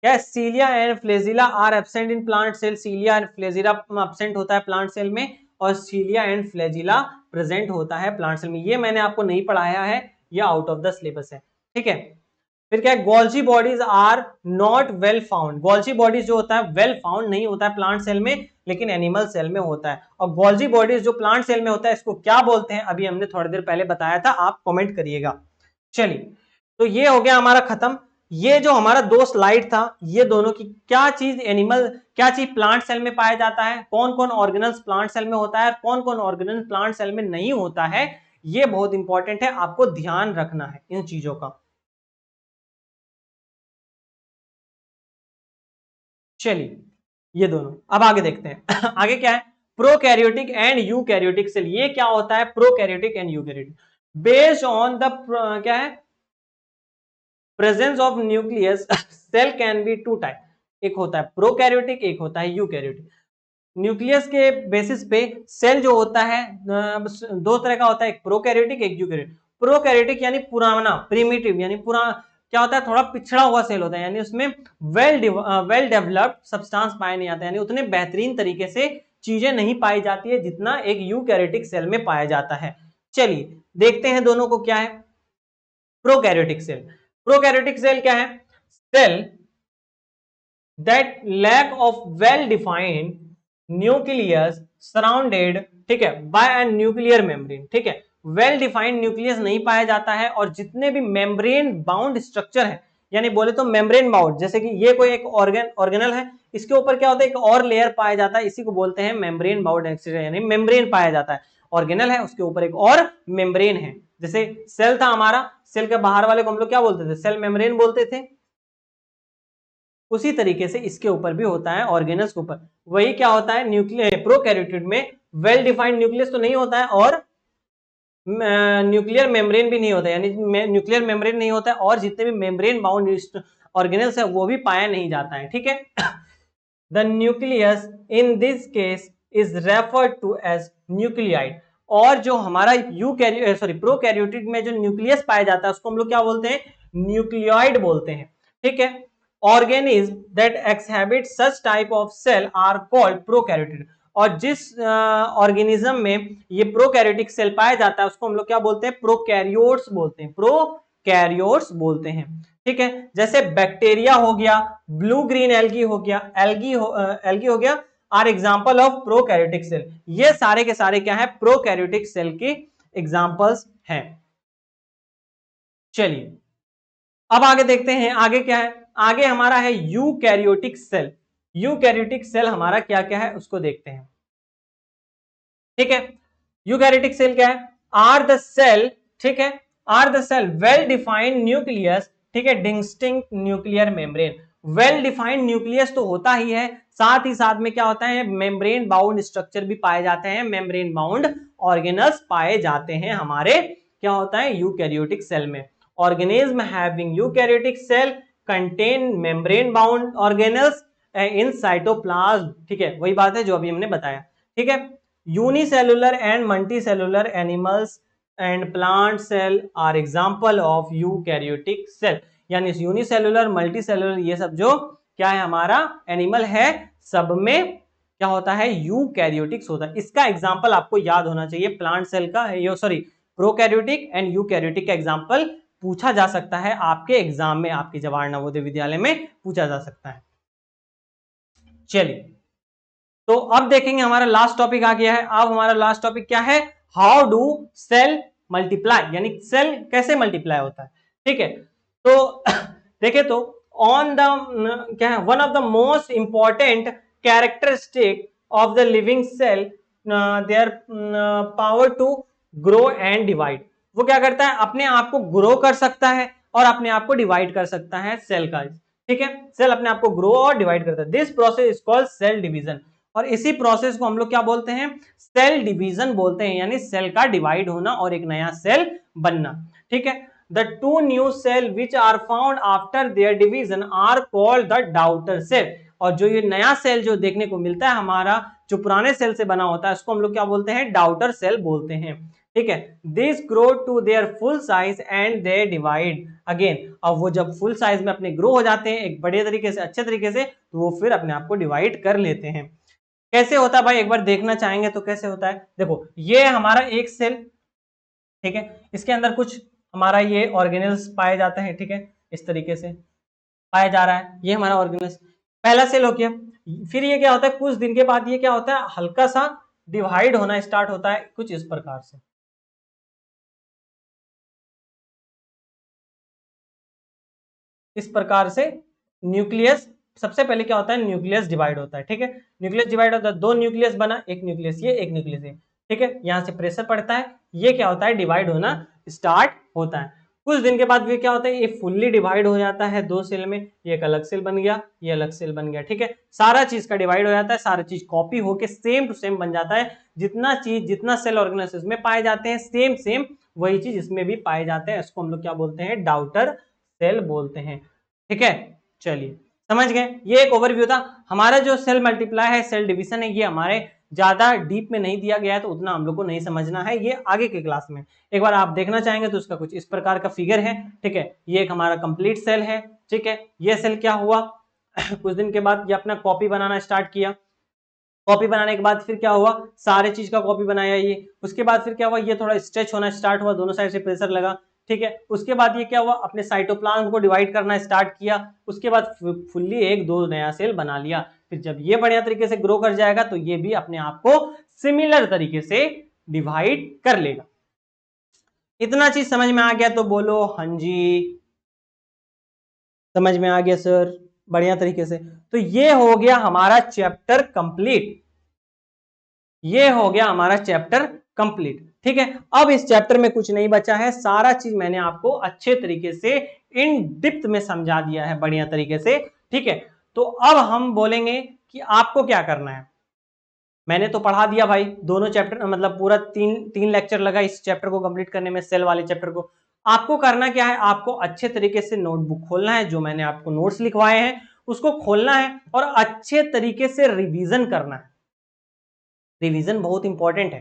Speaker 1: क्या cilia and flagella are absent in plant cell, cilia and flagella absent होता है प्लांट सेल में, और सीलिया एंड फ्लेजिला प्रेजेंट होता है प्लांट सेल में, ये मैंने आपको नहीं पढ़ाया है, ये आउट ऑफ द सिलेबस है, ठीक है। फिर क्या है, Golgi bodies are not well found. Golgi bodies जो होता है वेल फाउंड नहीं होता है प्लांट सेल में, लेकिन एनिमल सेल में होता है। और गोल्जी बॉडीज जो प्लांट सेल में होता है इसको क्या बोलते हैं, अभी हमने थोड़ी देर पहले बताया था, आप कमेंट करिएगा। चलिए, तो ये हो गया हमारा खत्म। ये जो हमारा दो स्लाइड था, ये दोनों की क्या चीज एनिमल, क्या चीज प्लांट सेल में पाया जाता है, कौन कौन ऑर्गेनल्स प्लांट सेल में होता है, कौन कौन ऑर्गेनल प्लांट सेल में नहीं होता है, ये बहुत इंपॉर्टेंट है, आपको ध्यान रखना है इन चीजों का। चलिए, ये दोनों अब आगे देखते हैं। आगे क्या है, प्रोकैरियोटिक एंड यूकैरियोटिक सेल। ये क्या होता है prokaryotic and eukaryotic, based on the क्या है presence of nucleus cell can be two type, एक होता है प्रोकैरियोटिक, एक होता है यूकैरियोटिक। न्यूक्लियस के बेसिस पे सेल जो होता है दो तरह का होता है, एक प्रोकैरियोटिक एक यूकैरियोटिक। प्रोकैरियोटिक यानी पुराना प्रिमिटिव, यानी पूरा क्या होता है थोड़ा पिछड़ा हुआ सेल होता है, यानी उसमें वेल डेवलप्ड सब्सटेंस पाया नहीं जाता, यानी उतने बेहतरीन तरीके से चीजें नहीं पाई जाती है जितना एक यूकैरियोटिक सेल में पाया जाता है। चलिए देखते हैं दोनों को क्या है। प्रोकैरियोटिक सेल, प्रोकैरियोटिक सेल क्या है, cell that lack of well defined nucleus surrounded, ठीक है, बाय एन न्यूक्लियर मेम्ब्रेन। ठीक है, वेल डिफाइंड न्यूक्लियस नहीं पाया जाता है, और जितने भी मेम्ब्रेन बाउंड स्ट्रक्चर है, यानी बोले तो मेम्ब्रेन बाउंड, जैसे कि ये कोई एक ऑर्गेनल है, इसके ऊपर क्या होता है एक और लेयर पाया जाता है, इसी को बोलते हैं मेम्ब्रेन बाउंड एक्सटीरियर, यानी मेम्ब्रेन पाया जाता है। ऑर्गेनल है उसके ऊपर एक और मेम्ब्रेन है, जैसे सेल था हमारा, सेल के बाहर वाले को हम लोग क्या बोलते थे, सेल मेम्ब्रेन बोलते थे। उसी तरीके से इसके ऊपर भी होता है ऑर्गेनल्स के ऊपर। वही क्या होता है न्यूक्लियर प्रोकैरियोटिक में वेल डिफाइंड न्यूक्लियस तो नहीं होता है, और न्यूक्लियर मेम्ब्रेन भी नहीं होता है, यानी न्यूक्लियर मेम्ब्रेन नहीं होता है, और जितने भी मेम्ब्रेन बाउंड ऑर्गेनल्स है वो भी पाया नहीं जाता है। ठीक है, the nucleus in this case is referred to as nucleoid. और जो हमारा प्रोकैरियोटिक में जो न्यूक्लियस पाया जाता है उसको हम लोग क्या बोलते हैं, न्यूक्लियोइड बोलते हैं। ठीक है, organisms that exhibit such type of cell are called prokaryotic। और जिस ऑर्गेनिज्म में ये प्रोकैरियोटिक सेल पाया जाता है उसको हम लोग क्या बोलते हैं, प्रोकैरियोट्स बोलते हैं, प्रोकैरियोट्स बोलते हैं। ठीक है, जैसे बैक्टीरिया हो गया, ब्लू ग्रीन एल्गी हो गया, एल्गी हो गया, are example of prokaryotic cell. ये सारे के सारे क्या है, प्रोकैरियोटिक सेल के एग्जांपल्स हैं। चलिए अब आगे देखते हैं, आगे क्या है, आगे हमारा है यूकैरियोटिक सेल। यूकैरियोटिक सेल हमारा क्या क्या है उसको देखते हैं। ठीक है, यूकैरियोटिक सेल क्या है, आर द सेल, ठीक है, are the cell well defined nucleus, ठीक है, distinct nuclear membrane. Well defined nucleus तो होता ही है, साथ ही साथ में क्या होता है मेम्ब्रेन बाउंड स्ट्रक्चर भी पाए जाते हैं, मेम्ब्रेन बाउंड ऑर्गेनल्स पाए जाते हैं हमारे क्या होता है यूकैरियोटिक सेल में। Organism having eukaryotic cell contain membrane bound organelles in cytoplasm. ठीक है, वही बात है जो अभी हमने बताया। ठीक है, unicellular and multicellular animals and plant cell are example of eukaryotic cell. यानी यूनिसेलुलर मल्टीसेलुलर ये सब जो क्या है हमारा एनिमल है, सब में क्या होता है यूकैरियोटिक्स होता है। इसका एग्जांपल आपको याद होना चाहिए, प्लांट सेल का ये सॉरी प्रोकैरियोटिक एंड यूकैरियोटिक का एग्जांपल पूछा जा सकता है आपके एग्जाम में, आपके जवाहर नवोदय विद्यालय में पूछा जा सकता है। चलिए, तो अब देखेंगे हमारा लास्ट टॉपिक आ गया है। अब हमारा लास्ट टॉपिक क्या है, हाउ डू सेल मल्टीप्लाई, यानी सेल कैसे मल्टीप्लाई होता है। ठीक है, तो देखे तो ऑन द क्या है, one of the most important characteristic of the living cell their power to grow and divide. वो क्या करता है, अपने आप को ग्रो कर सकता है और अपने आप को डिवाइड कर सकता है सेल का। ठीक है, सेल अपने आप को ग्रो और डिवाइड करता है, this process is called cell division. और इसी प्रोसेस को हम लोग क्या बोलते हैं, सेल डिवीजन बोलते हैं, यानी सेल का डिवाइड होना और एक नया सेल बनना। ठीक है, the two new cell which are found after their division are called the daughter cell. और जो ये नया सेल जो देखने को मिलता है हमारा, जो पुराने सेल से बना होता है, उसको हम लोग क्या बोलते हैं, डाउटर सेल बोलते हैं। ठीक है, this grow to their full size and they divide again. अब वो जब फुल साइज में अपने ग्रो हो जाते हैं एक बड़े तरीके से, अच्छे तरीके से, तो वो फिर अपने आप को डिवाइड कर लेते हैं। कैसे होता है भाई, एक बार देखना चाहेंगे तो कैसे होता है, देखो ये हमारा एक सेल, ठीक है, इसके अंदर कुछ हमारा ये ऑर्गेनल्स पाए जाते हैं। ठीक है, इस तरीके से पाया जा रहा है। ये हमारा ऑर्गेनल्स पहला सेल हो गया। फिर ये क्या होता है, कुछ दिन के बाद ये क्या होता है, हल्का सा डिवाइड होना स्टार्ट होता है कुछ इस प्रकार से। इस प्रकार से न्यूक्लियस, सबसे पहले क्या होता है, न्यूक्लियस डिवाइड होता है। ठीक है, न्यूक्लियस डिवाइड होता है, दो न्यूक्लियस बना, एक न्यूक्लियस ये, एक न्यूक्लियस ये। ठीक है, यहां से प्रेशर पड़ता है, ये क्या होता है, डिवाइड होना स्टार्ट होता है। कुछ दिन के बाद फिर क्या होता है, ये फुल्ली डिवाइड हो जाता है दो सेल में, ये एक अलग सेल बन गया, ये अलग सेल बन गया। ठीक है, सारा चीज का डिवाइड हो जाता है, सारा चीज कॉपी होके सेम टू सेम बन जाता है। जितना चीज, जितना सेल ऑर्गेनाइजेशन में पाए जाते हैं सेम सेम वही चीज इसमें भी पाए जाते हैं। इसको हम लोग क्या बोलते हैं, डाउटर सेल बोलते हैं। ठीक है, चलिए समझ गए। ये एक ओवरव्यू था। हमारा जो सेल मल्टीप्लाई है, सेल डिवीजन है, ये हमारे ज्यादा डीप में नहीं दिया गया है, तो उतना हम लोग को नहीं समझना है, ये आगे के क्लास में एक बार आप देखना चाहेंगे तो उसका कुछ इस प्रकार का फिगर है। ठीक है, ये एक हमारा कंप्लीट सेल है। ठीक है, ये सेल क्या हुआ कुछ दिन के बाद ये अपना कॉपी बनाना स्टार्ट किया। कॉपी बनाने के बाद फिर क्या हुआ, सारे चीज का कॉपी बनाया ये। उसके बाद फिर क्या हुआ, ये थोड़ा स्ट्रेच होना स्टार्ट हुआ, दोनों साइड से प्रेशर लगा। ठीक है, उसके बाद ये क्या हुआ, अपने साइटोप्लाज्म को डिवाइड करना स्टार्ट किया। उसके बाद फुल्ली एक दो नया सेल बना लिया। फिर जब ये बढ़िया तरीके से ग्रो कर जाएगा तो ये भी अपने आप को सिमिलर तरीके से डिवाइड कर लेगा। इतना चीज समझ में आ गया तो बोलो हाँ जी, समझ में आ गया सर, बढ़िया तरीके से। तो ये हो गया हमारा चैप्टर कंप्लीट, ये हो गया हमारा चैप्टर कंप्लीट। ठीक है, अब इस चैप्टर में कुछ नहीं बचा है, सारा चीज मैंने आपको अच्छे तरीके से इन डिप्थ में समझा दिया है, बढ़िया तरीके से। ठीक है, तो अब हम बोलेंगे कि आपको क्या करना है। मैंने तो पढ़ा दिया भाई दोनों चैप्टर, मतलब पूरा तीन लेक्चर लगा इस चैप्टर को कंप्लीट करने में, सेल वाले चैप्टर को। आपको करना क्या है, आपको अच्छे तरीके से नोटबुक खोलना है, जो मैंने आपको नोट्स लिखवाए हैं उसको खोलना है और अच्छे तरीके से रिवीजन करना है। रिवीजन बहुत इंपॉर्टेंट है,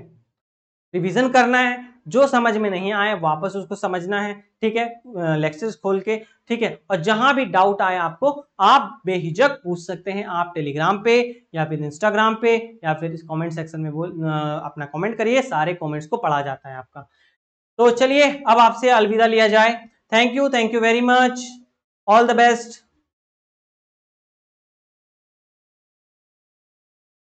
Speaker 1: रिवीजन करना है, जो समझ में नहीं आए वापस उसको समझना है। ठीक है, लेक्चर्स खोल के। ठीक है, और जहां भी डाउट आए आपको, आप बेहिजक पूछ सकते हैं, आप टेलीग्राम पे या फिर इंस्टाग्राम पे या फिर इस कमेंट सेक्शन में अपना कमेंट करिए, सारे कमेंट्स को पढ़ा जाता है आपका। तो चलिए अब आपसे अलविदा लिया जाए। Thank you very much, all the best.